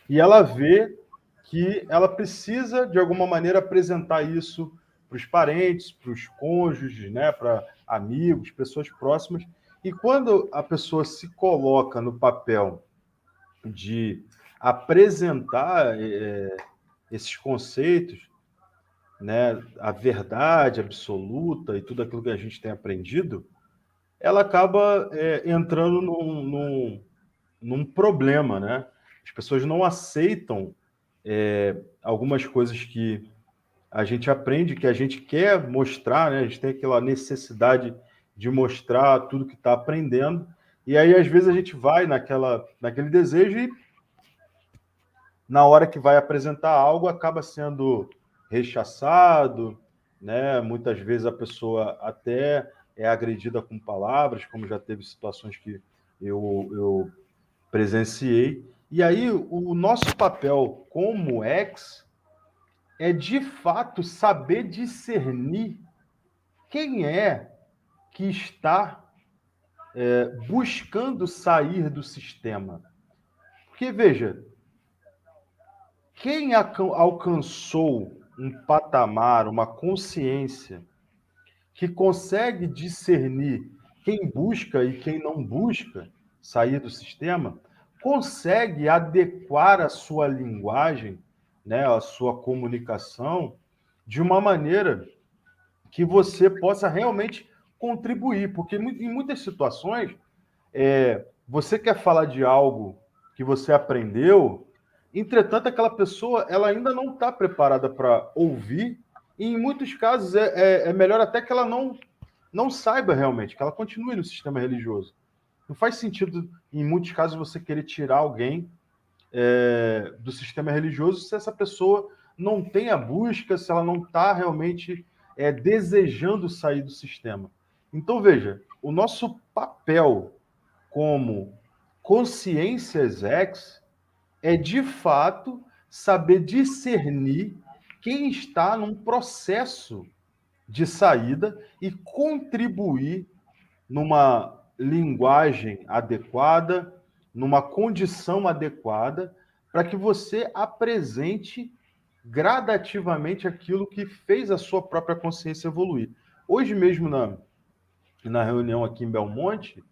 e ela vê que ela precisa, de alguma maneira, apresentar isso para os parentes, para os cônjuges, né, para amigos, pessoas próximas. E quando a pessoa se coloca no papel de apresentar esses conceitos, né, a verdade absoluta e tudo aquilo que a gente tem aprendido, ela acaba entrando num problema, né? As pessoas não aceitam algumas coisas que a gente aprende, que a gente quer mostrar, né? A gente tem aquela necessidade de mostrar tudo que está aprendendo, e aí às vezes a gente vai naquele desejo e na hora que vai apresentar algo acaba sendo rechaçado, né? Muitas vezes a pessoa até é agredida com palavras, como já teve situações que eu presenciei. E aí o nosso papel como ex é, de fato, saber discernir quem é que está buscando sair do sistema. Porque, veja, quem alcançou um patamar, uma consciência que consegue discernir quem busca e quem não busca sair do sistema, consegue adequar a sua linguagem, né, a sua comunicação, de uma maneira que você possa realmente contribuir. Porque em muitas situações, você quer falar de algo que você aprendeu, entretanto, aquela pessoa ela ainda não está preparada para ouvir, e em muitos casos é melhor até que ela não saiba realmente, que ela continue no sistema religioso. Não faz sentido, em muitos casos, você querer tirar alguém do sistema religioso se essa pessoa não tem a busca, se ela não está realmente desejando sair do sistema. Então, veja, o nosso papel como consciências ex é, de fato, saber discernir quem está num processo de saída e contribuir numa linguagem adequada, numa condição adequada, para que você apresente gradativamente aquilo que fez a sua própria consciência evoluir. Hoje mesmo, na reunião aqui em Belmonte,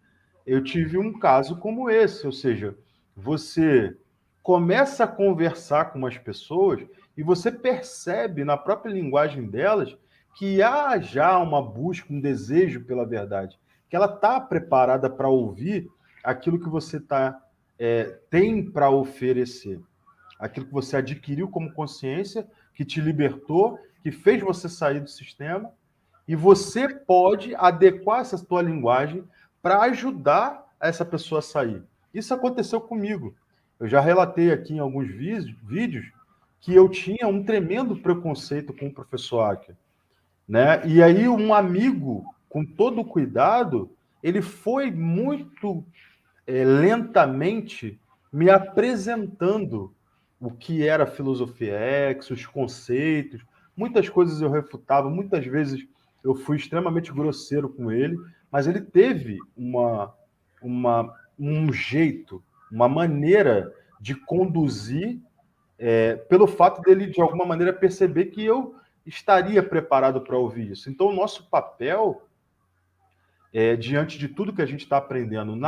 eu tive um caso como esse, ou seja, você começa a conversar com umas pessoas e você percebe na própria linguagem delas que há já uma busca, um desejo pela verdade, que ela está preparada para ouvir aquilo que você tem para oferecer, aquilo que você adquiriu como consciência, que te libertou, que fez você sair do sistema, e você pode adequar essa tua linguagem para ajudar essa pessoa a sair. Isso aconteceu comigo. Eu já relatei aqui em alguns vídeos que eu tinha um tremendo preconceito com o professor Acker, né? E aí um amigo, com todo o cuidado, ele foi muito lentamente me apresentando o que era a filosofia ex, os conceitos. Muitas coisas eu refutava, muitas vezes eu fui extremamente grosseiro com ele, mas ele teve um jeito, uma maneira de conduzir, pelo fato dele, de alguma maneira, perceber que eu estaria preparado para ouvir isso. Então, o nosso papel, diante de tudo que a gente está aprendendo,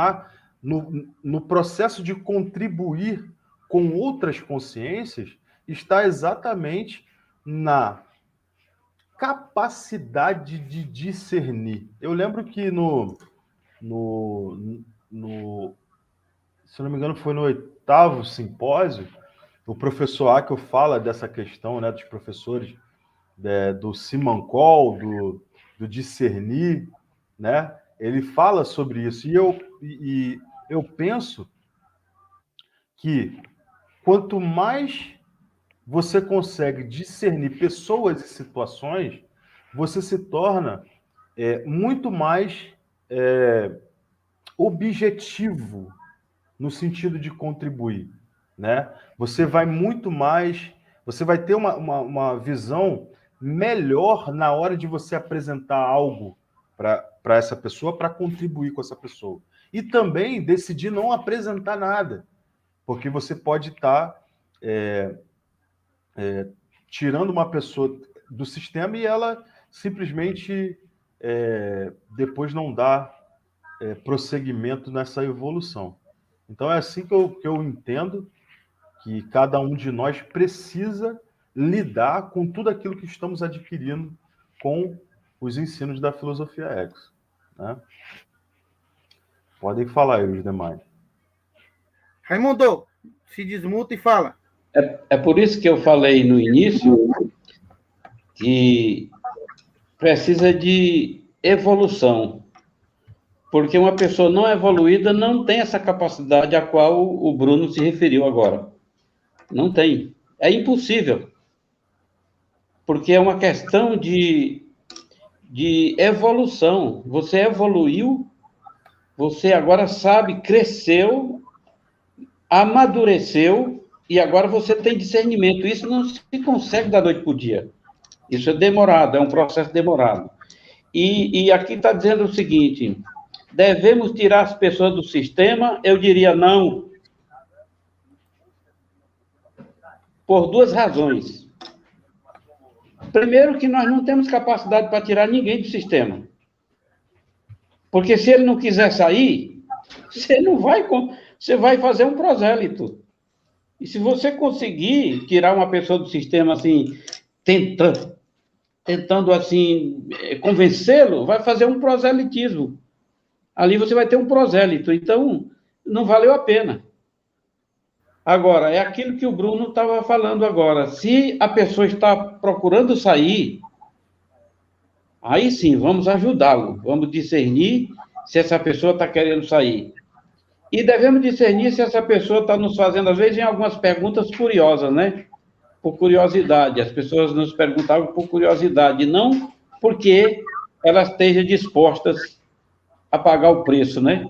no processo de contribuir com outras consciências, está exatamente na capacidade de discernir. Eu lembro que se não me engano, foi no 8º simpósio, o professor Acker fala dessa questão, né, dos professores do Simancol, do discernir, né? Ele fala sobre isso. E eu penso que quanto mais você consegue discernir pessoas e situações, você se torna muito mais objetivo no sentido de contribuir, né? Você vai ter uma visão melhor na hora de você apresentar algo para essa pessoa, para contribuir com essa pessoa. E também decidir não apresentar nada, porque você pode estar tirando uma pessoa do sistema e ela simplesmente depois não dá prosseguimento nessa evolução. Então é assim que eu entendo que cada um de nós precisa lidar com tudo aquilo que estamos adquirindo com os ensinos da filosofia ex, né? Podem falar aí os demais. Raimundo, se desmuta e fala. É por isso que eu falei no início que precisa de evolução, porque uma pessoa não evoluída não tem essa capacidade a qual o Bruno se referiu agora. Não tem. É impossível. Porque é uma questão de evolução. Você evoluiu, você agora sabe, cresceu, amadureceu, e agora você tem discernimento. Isso não se consegue da noite para o dia. Isso é demorado, é um processo demorado. E aqui está dizendo o seguinte: devemos tirar as pessoas do sistema? Eu diria não. Por 2 razões. Primeiro, que nós não temos capacidade para tirar ninguém do sistema. Porque se ele não quiser sair, você vai fazer um prosélito. E se você conseguir tirar uma pessoa do sistema assim, tentando assim, convencê-lo, vai fazer um proselitismo. Ali você vai ter um prosélito. Então, não valeu a pena. Agora, é aquilo que o Bruno estava falando agora. Se a pessoa está procurando sair, aí sim, vamos ajudá-lo. Vamos discernir se essa pessoa está querendo sair. E devemos discernir se essa pessoa está nos fazendo, às vezes, em algumas perguntas curiosas, né? Por curiosidade. As pessoas nos perguntavam por curiosidade, não porque elas estejam dispostas a pagar o preço, né?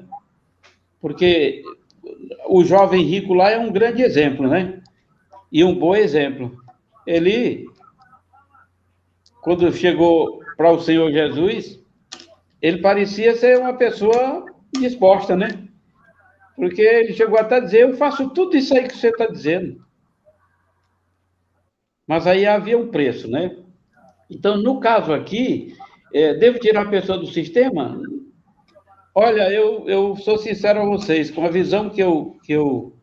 Porque o jovem rico lá é um grande exemplo, né? E um bom exemplo. Ele, quando chegou para o Senhor Jesus, ele parecia ser uma pessoa disposta, né? Porque ele chegou até a dizer, eu faço tudo isso aí que você está dizendo. Mas aí havia um preço, né? Então, no caso aqui, devo tirar a pessoa do sistema? Olha, eu sou sincero a vocês, com a visão que eu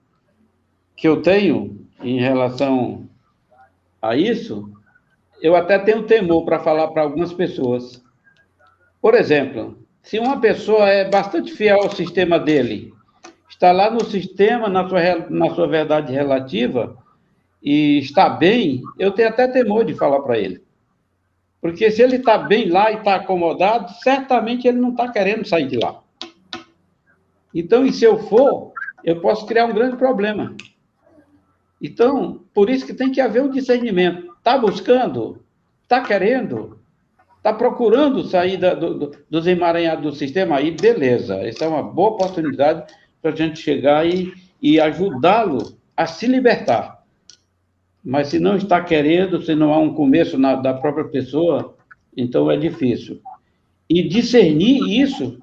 tenho em relação a isso, eu até tenho temor para falar para algumas pessoas. Por exemplo, se uma pessoa é bastante fiel ao sistema dele, está lá no sistema, na sua verdade relativa, e está bem, eu tenho até temor de falar para ele. Porque se ele está bem lá e está acomodado, certamente ele não está querendo sair de lá. Então, e se eu for, eu posso criar um grande problema. Então, por isso que tem que haver um discernimento. Está buscando? Está querendo? Está procurando sair dos emaranhados do sistema? Aí, beleza. Essa é uma boa oportunidade para a gente chegar e ajudá-lo a se libertar. Mas se não está querendo, se não há um começo da própria pessoa, então é difícil. E discernir isso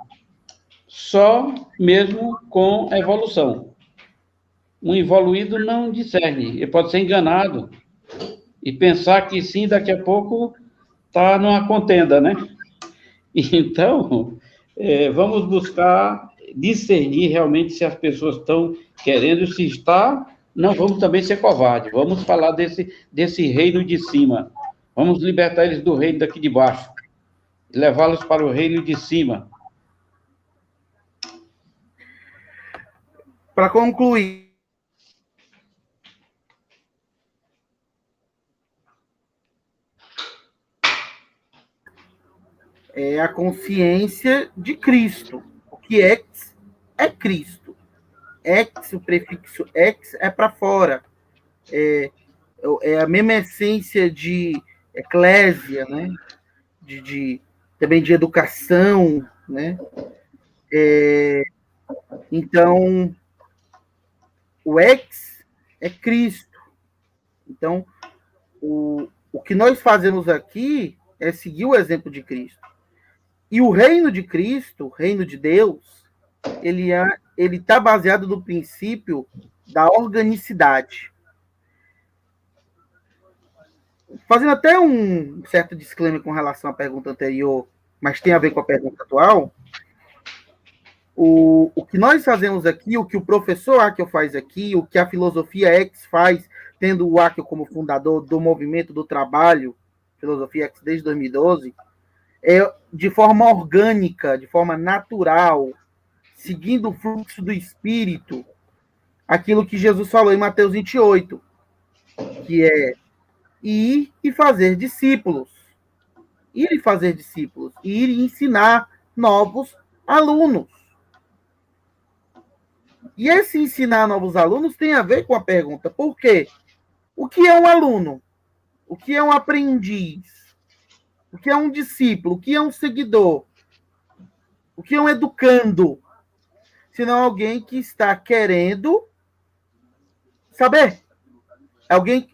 só mesmo com evolução. Um evoluído não discerne, ele pode ser enganado e pensar que sim, daqui a pouco está numa contenda, né? Então, vamos buscar discernir realmente se as pessoas estão querendo, se está, não vamos também ser covardes, vamos falar desse reino de cima, vamos libertar eles do reino daqui de baixo, levá-los para o reino de cima. Para concluir, é a consciência de Cristo. O que é Cristo. Ex, o prefixo ex é para fora. É a mesma essência de eclésia, né? Também de educação, né? Então, o ex é Cristo. Então, o que nós fazemos aqui é seguir o exemplo de Cristo. E o reino de Cristo, o reino de Deus, ele está baseado no princípio da organicidade. Fazendo até um certo disclaimer com relação à pergunta anterior, mas tem a ver com a pergunta atual, o que nós fazemos aqui, o que o professor Akel faz aqui, o que a filosofia X faz, tendo o Akel como fundador do movimento do trabalho, filosofia X desde 2012, é de forma orgânica, de forma natural, seguindo o fluxo do Espírito, aquilo que Jesus falou em Mateus 28, que é ir e fazer discípulos. Ir e fazer discípulos. Ir e ensinar novos alunos. E esse ensinar novos alunos tem a ver com a pergunta, por quê? O que é um aluno? O que é um aprendiz? O que é um discípulo? O que é um seguidor? O que é um educando? Senão alguém que está querendo saber.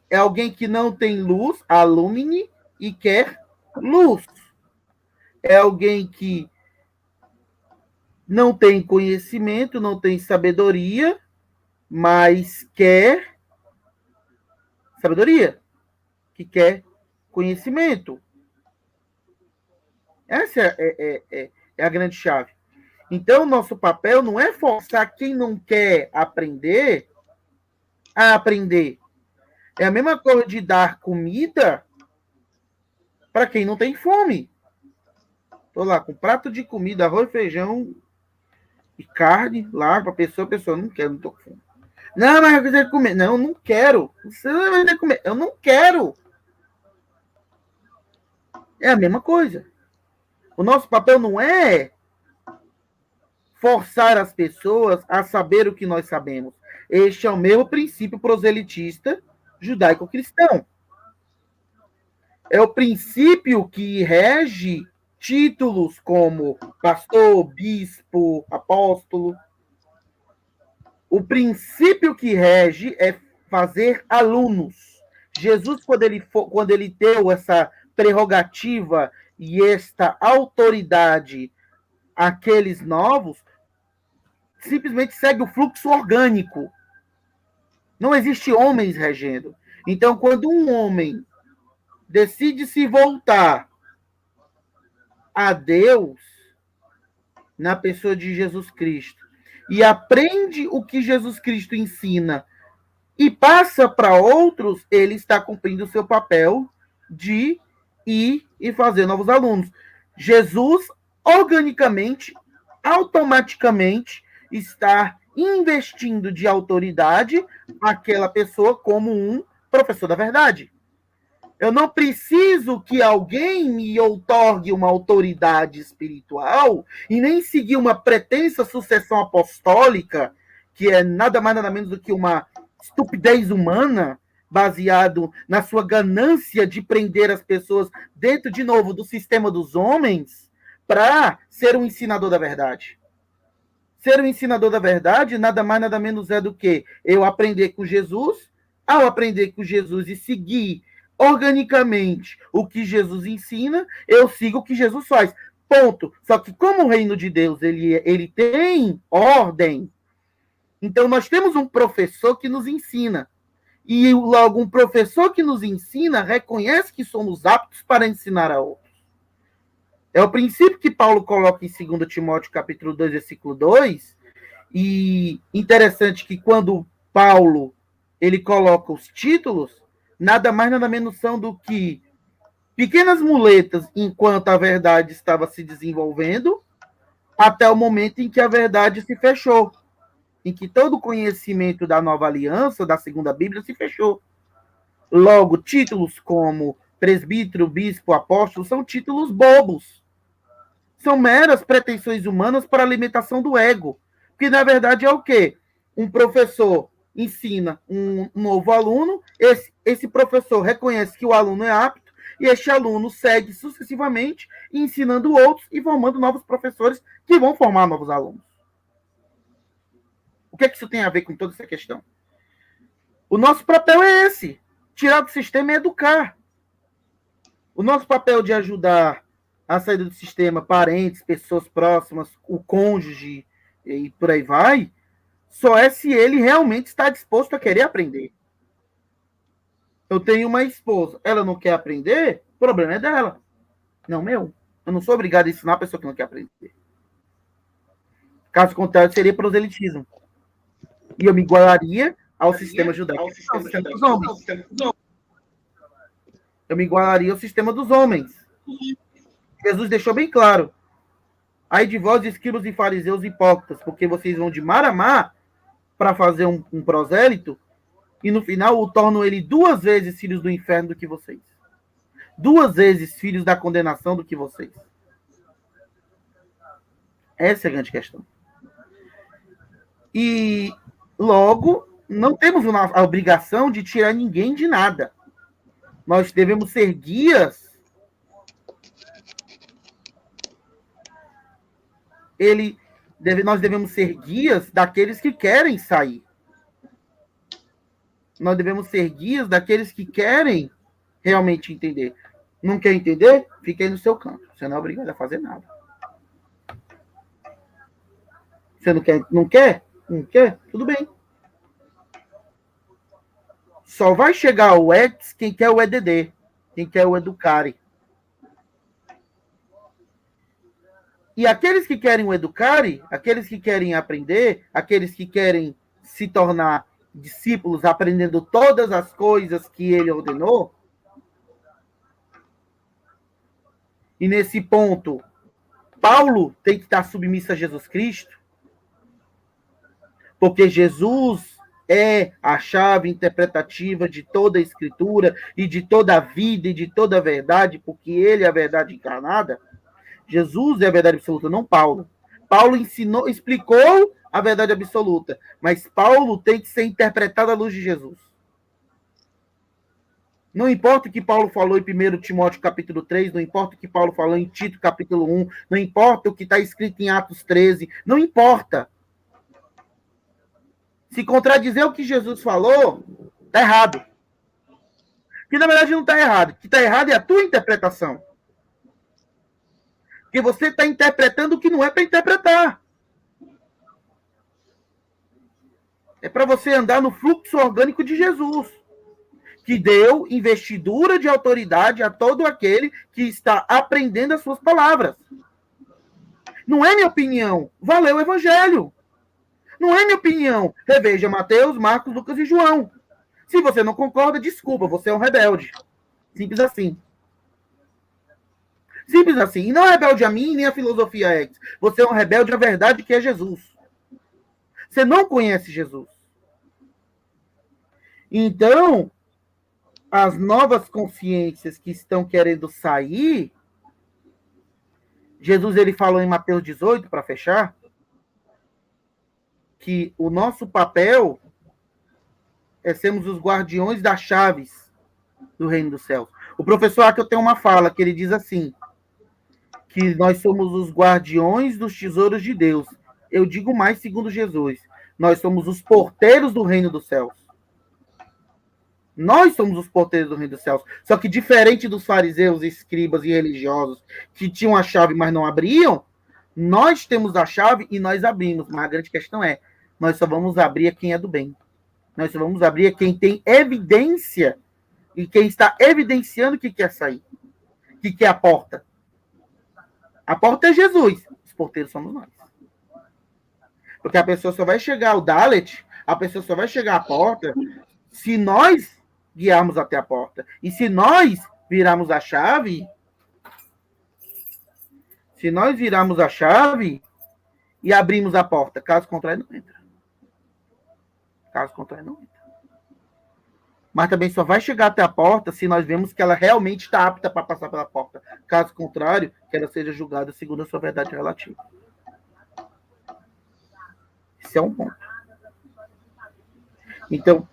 É alguém que não tem luz, alumine, e quer luz. É alguém que não tem conhecimento, não tem sabedoria, mas quer sabedoria, que quer conhecimento. Essa é a grande chave. Então, nosso papel não é forçar quem não quer aprender a aprender. É a mesma coisa de dar comida para quem não tem fome. Estou lá com prato de comida, arroz, feijão, e carne lá para a pessoa não quer, não tô com fome. Não, mas eu quiser comer. Não, não quero. Você não vai querer comer. Eu não quero. É a mesma coisa. O nosso papel não é forçar as pessoas a saber o que nós sabemos. Este é o mesmo princípio proselitista judaico-cristão. É o princípio que rege títulos como pastor, bispo, apóstolo. O princípio que rege é fazer alunos. Jesus, quando ele deu essa prerrogativa e esta autoridade àqueles novos, simplesmente segue o fluxo orgânico. Não existe homens regendo. Então, quando um homem decide se voltar a Deus na pessoa de Jesus Cristo e aprende o que Jesus Cristo ensina e passa para outros, ele está cumprindo o seu papel de ir e fazer novos alunos. Jesus, organicamente, automaticamente, está investindo de autoridade aquela pessoa como um professor da verdade. Eu não preciso que alguém me outorgue uma autoridade espiritual e nem seguir uma pretensa sucessão apostólica, que é nada mais nada menos do que uma estupidez humana, baseado na sua ganância de prender as pessoas dentro, de novo, do sistema dos homens, para ser um ensinador da verdade. Ser um ensinador da verdade nada mais nada menos é do que eu aprender com Jesus, ao aprender com Jesus e seguir organicamente o que Jesus ensina, eu sigo o que Jesus faz. Ponto. Só que como o reino de Deus ele tem ordem, então nós temos um professor que nos ensina. E logo um professor que nos ensina reconhece que somos aptos para ensinar a outros. É o princípio que Paulo coloca em 2 Timóteo capítulo 2, versículo 2. E interessante que quando Paulo ele coloca os títulos, nada mais nada menos são do que pequenas muletas enquanto a verdade estava se desenvolvendo, até o momento em que a verdade se fechou, em que todo o conhecimento da nova aliança, da segunda Bíblia, se fechou. Logo, títulos como presbítero, bispo, apóstolo, são títulos bobos. São meras pretensões humanas para a alimentação do ego. Que, na verdade, é o quê? Um professor ensina um novo aluno, esse professor reconhece que o aluno é apto, e este aluno segue sucessivamente, ensinando outros e formando novos professores que vão formar novos alunos. O que é que isso tem a ver com toda essa questão? O nosso papel é esse. Tirar do sistema e educar. O nosso papel de ajudar a saída do sistema, parentes, pessoas próximas, o cônjuge e por aí vai, só é se ele realmente está disposto a querer aprender. Eu tenho uma esposa, ela não quer aprender, o problema é dela, não meu. Eu não sou obrigado a ensinar a pessoa que não quer aprender. Caso contrário, seria proselitismo. E eu me igualaria ao sistema judaico. Eu me igualaria ao sistema dos homens. Jesus deixou bem claro. Ai de vós, escribas e fariseus hipócritas, porque vocês vão de mar a mar para fazer um prosélito, e no final o tornam ele 2 vezes filhos do inferno do que vocês. 2 vezes filhos da condenação do que vocês. Essa é a grande questão. E logo, não temos a obrigação de tirar ninguém de nada. Nós devemos ser guias. Nós devemos ser guias daqueles que querem sair. Nós devemos ser guias daqueles que querem realmente entender. Não quer entender? Fica aí no seu canto. Você não é obrigado a fazer nada. Você não quer? Não quer? Não quer? Tudo bem. Só vai chegar o EDS quem quer o EDD, quem quer o Educare. E aqueles que querem o Educare, aqueles que querem aprender, aqueles que querem se tornar discípulos aprendendo todas as coisas que ele ordenou, e nesse ponto, Paulo tem que estar submisso a Jesus Cristo, Porque Jesus é a chave interpretativa de toda a Escritura e de toda a vida e de toda a verdade, porque ele é a verdade encarnada. Jesus é a verdade absoluta, não Paulo. Paulo ensinou, explicou a verdade absoluta, mas Paulo tem que ser interpretado à luz de Jesus. Não importa o que Paulo falou em 1 Timóteo capítulo 3, não importa o que Paulo falou em Tito capítulo 1, não importa o que está escrito em Atos 13, não importa. Se contradizer o que Jesus falou, está errado. Que na verdade não está errado. O que está errado é a tua interpretação. Porque você está interpretando o que não é para interpretar. É para você andar no fluxo orgânico de Jesus, que deu investidura de autoridade a todo aquele que está aprendendo as suas palavras. Não é minha opinião. Valeu o Evangelho. Não é minha opinião. Reveja Mateus, Marcos, Lucas e João. Se você não concorda, desculpa, você é um rebelde. Simples assim. Simples assim. E não é rebelde a mim, nem a filosofia X. Você é um rebelde à verdade que é Jesus. Você não conhece Jesus. Então, as novas consciências que estão querendo sair, Jesus ele falou em Mateus 18, para fechar, que o nosso papel é sermos os guardiões das chaves do reino dos céus. O professor aqui eu tenho uma fala que ele diz assim, que nós somos os guardiões dos tesouros de Deus. Eu digo mais segundo Jesus. Nós somos os porteiros do reino dos céus. Nós somos os porteiros do reino dos céus. Só que diferente dos fariseus, escribas e religiosos que tinham a chave, mas não abriam, nós temos a chave e nós abrimos. Mas a grande questão é, nós só vamos abrir a quem é do bem. Nós só vamos abrir a quem tem evidência e quem está evidenciando que quer sair. Que quer a porta. A porta é Jesus. Os porteiros somos nós. Porque a pessoa só vai chegar ao Dalet, a pessoa só vai chegar à porta se nós guiarmos até a porta. E se nós virarmos a chave, e abrimos a porta, caso contrário, não entra. Caso contrário, não entra. Mas também só vai chegar até a porta se nós vemos que ela realmente está apta para passar pela porta. Caso contrário, que ela seja julgada segundo a sua verdade relativa. Esse é um ponto. Então,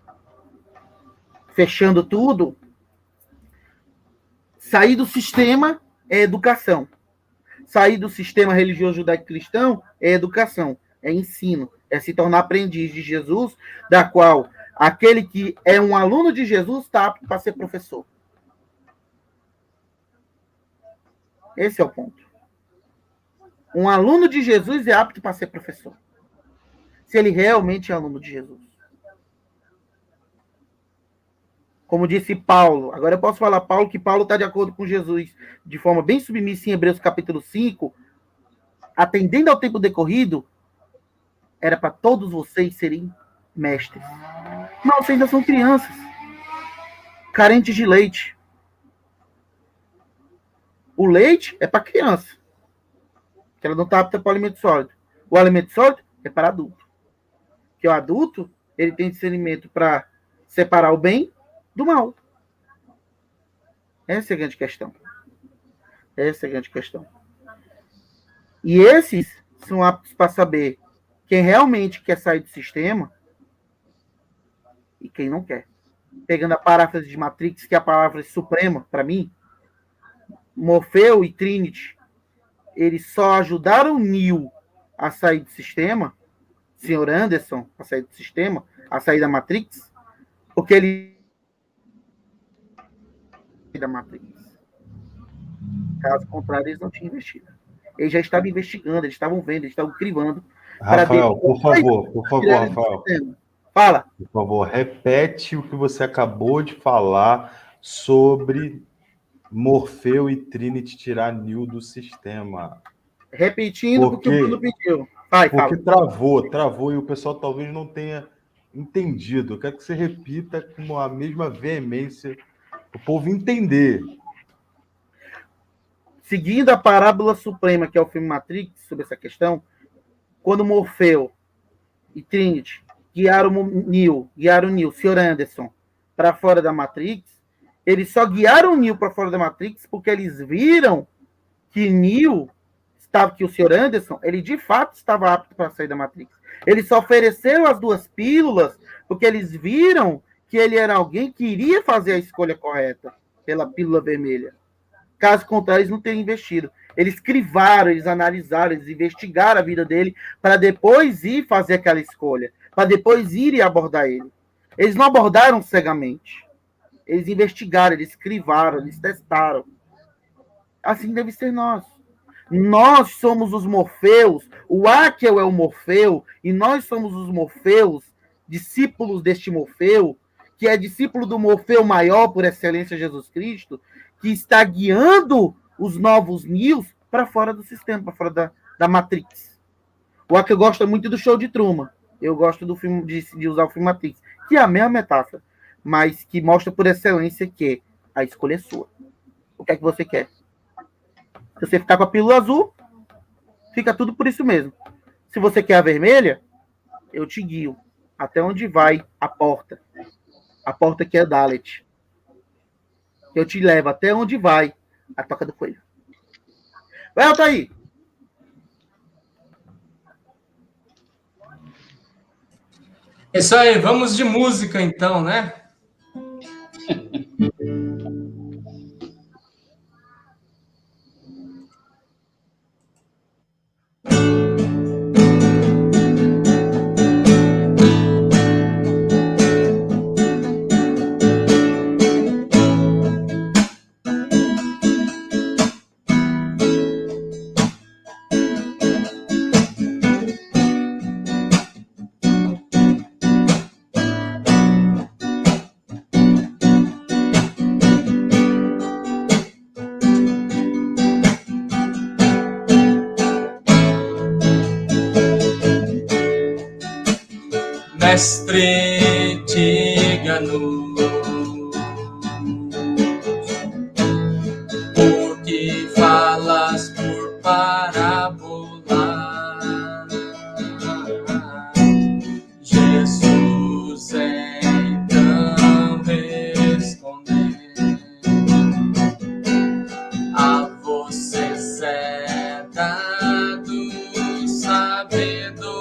fechando tudo, sair do sistema é educação. Sair do sistema religioso judaico-cristão é educação, é ensino, é se tornar aprendiz de Jesus, da qual aquele que é um aluno de Jesus está apto para ser professor. Esse é o ponto. Um aluno de Jesus é apto para ser professor. Se ele realmente é aluno de Jesus. Como disse Paulo, agora eu posso falar, Paulo, que Paulo está de acordo com Jesus, de forma bem submissa em Hebreus capítulo 5, atendendo ao tempo decorrido, era para todos vocês serem mestres. Não, vocês ainda são crianças, carentes de leite. O leite é para criança, que ela não está apta para o alimento sólido. O alimento sólido é para adulto. Que o adulto, ele tem discernimento para separar o bem do mal. Essa é a grande questão. Essa é a grande questão. E esses são aptos para saber quem realmente quer sair do sistema e quem não quer. Pegando a paráfrase de Matrix, que é a palavra suprema, para mim, Morfeu e Trinity, eles só ajudaram Neo a sair do sistema, Sr. Anderson, a sair do sistema, a sair da Matrix, porque ele da Matrix. Caso contrário, eles não tinham investido. Eles já estavam investigando, eles estavam vendo, eles estavam crivando. Rafael, por favor, Rafael. Fala. Por favor, repete o que você acabou de falar sobre Morfeu e Trinity tirar Neo do sistema. Repetindo o que o Bruno pediu. Vai, porque fala. travou e o pessoal talvez não tenha entendido. Eu quero que você repita com a mesma veemência para o povo entender. Seguindo a parábola suprema, que é o filme Matrix, sobre essa questão, quando Morfeu e Trinity guiaram o Neo, Sr. Anderson, para fora da Matrix, eles só guiaram o Neo para fora da Matrix porque eles viram que que o Sr. Anderson, ele de fato estava apto para sair da Matrix. Eles só ofereceram as 2 pílulas porque eles viram que ele era alguém que iria fazer a escolha correta pela pílula vermelha. Caso contrário, eles não teriam investido. Eles crivaram, eles analisaram, eles investigaram a vida dele para depois ir fazer aquela escolha, para depois ir e abordar ele. Eles não abordaram cegamente. Eles investigaram, eles crivaram, eles testaram. Assim deve ser nós. Nós somos os Morfeus, o Akel é o Morfeu, e nós somos os Morfeus, discípulos deste Morfeu, que é discípulo do Morfeu maior, por excelência, Jesus Cristo, que está guiando os novos Neos para fora do sistema, para fora da Matrix. O Akel gosta muito do Show de Truman. Eu gosto do filme de usar o filme Matrix, que é a mesma metáfora, mas que mostra por excelência que a escolha é sua. O que é que você quer? Se você ficar com a pílula azul, fica tudo por isso mesmo. Se você quer a vermelha, eu te guio até onde vai a porta. A porta que é Dalet. Eu te levo até onde vai a Toca do Coelho. Vai, Altair! É isso aí, vamos de música então, né? Mestre Tigano, por que falas por parábola? Jesus então respondeu: a vocês é dado sabedoria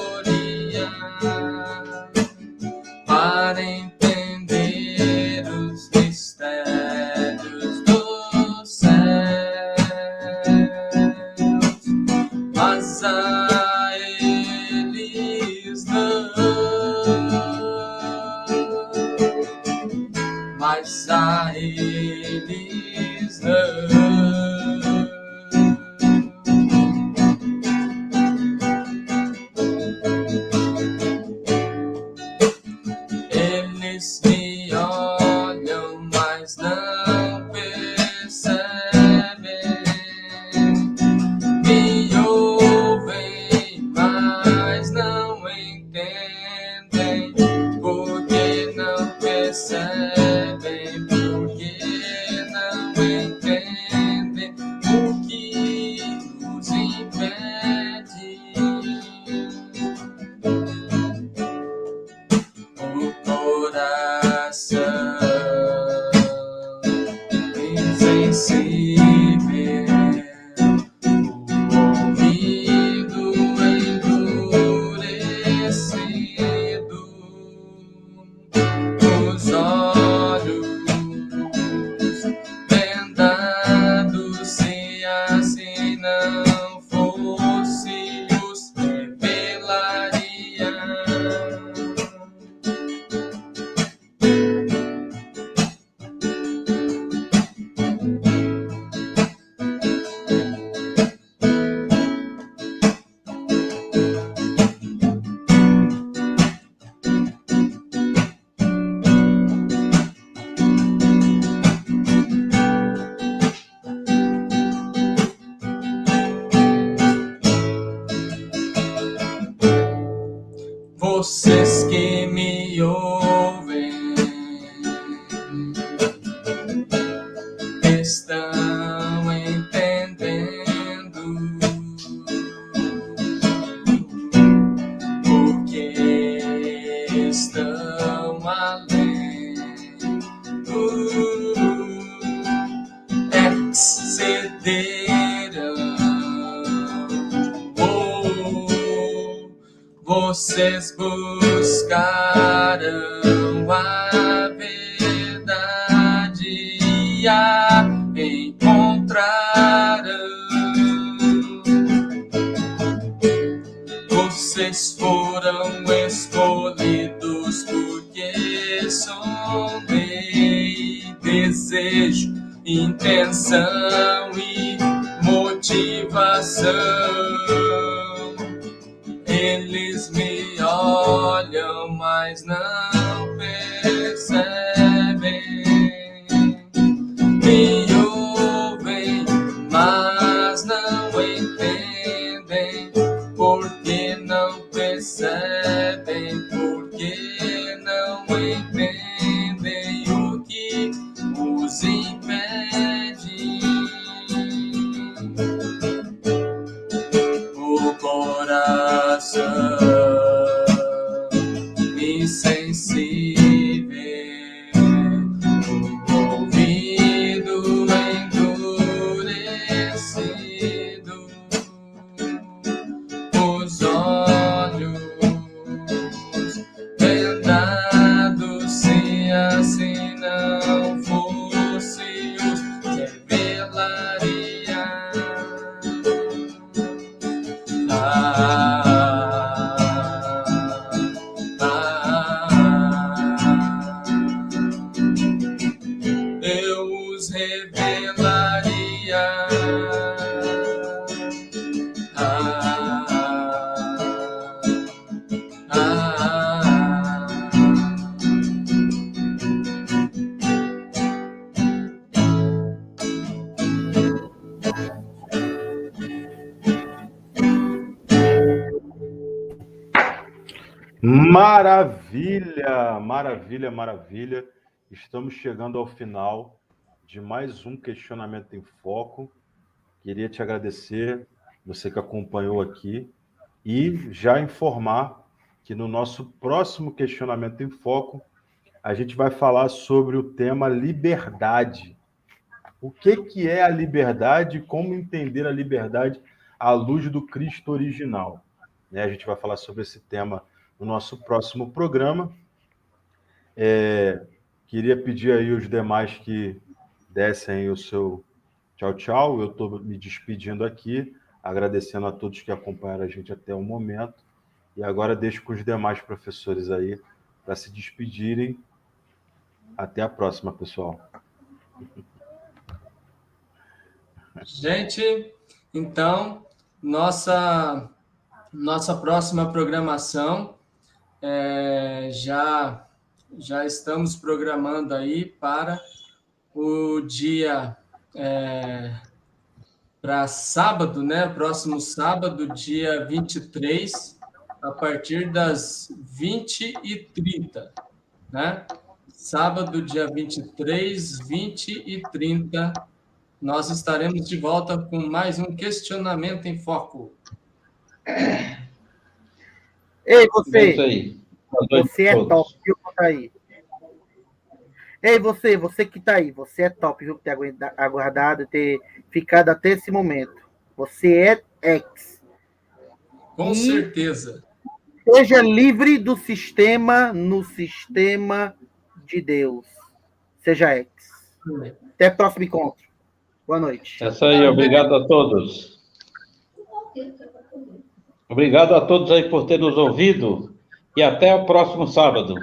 para entender os mistérios dos céus, mas a eles não, mas a eles não. Eles me olham, mas não percebem, me ouvem, mas não entendem, porque não percebem, porque não entendem o que os impede. O coração insensível, o ouvido endurecido, os olhos vendados, se assim não fosse, os revelaria. Vocês que me ouvem estão entendendo, porque vocês buscarão a verdade e a encontrarão. Vocês foram escolhidos porque sondei desejo, intenção e motivação. Eles me olham, mas não percebem. Me ouvem, mas não entendem. Porque não percebem, porque não entendem o que os impede. O coração insensível, o ouvido endurecido, os olhos vendados, se assim não fosse, os revelaria. Eu os revelaria. Maravilha, maravilha, maravilha. Estamos chegando ao final de mais um Questionamento em Foco. Queria te agradecer, você que acompanhou aqui, e já informar que no nosso próximo Questionamento em Foco, a gente vai falar sobre o tema liberdade. O que é a liberdade e como entender a liberdade à luz do Cristo original. A gente vai falar sobre esse tema no nosso próximo programa. Queria pedir aí os demais que dessem aí o seu tchau, tchau. Eu estou me despedindo aqui, agradecendo a todos que acompanharam a gente até o momento. E agora deixo com os demais professores aí para se despedirem. Até a próxima, pessoal. Gente, então, nossa próxima programação, já estamos programando aí para o dia, para sábado, né? Próximo sábado, dia 23, a partir das 20h30, né? Sábado, dia 23, 20h30, nós estaremos de volta com mais um Questionamento em Foco. Ei, você! Aí. Você é top, viu, que tá aí. Ei, você que tá aí, você é top, viu, que ter aguardado, ter ficado até esse momento. Você é ex. Com certeza. Seja livre do sistema, no sistema de Deus. Seja ex. Até o próximo encontro. Boa noite. É isso aí, obrigado a todos. Obrigado a todos aí por ter nos ouvido e até o próximo sábado.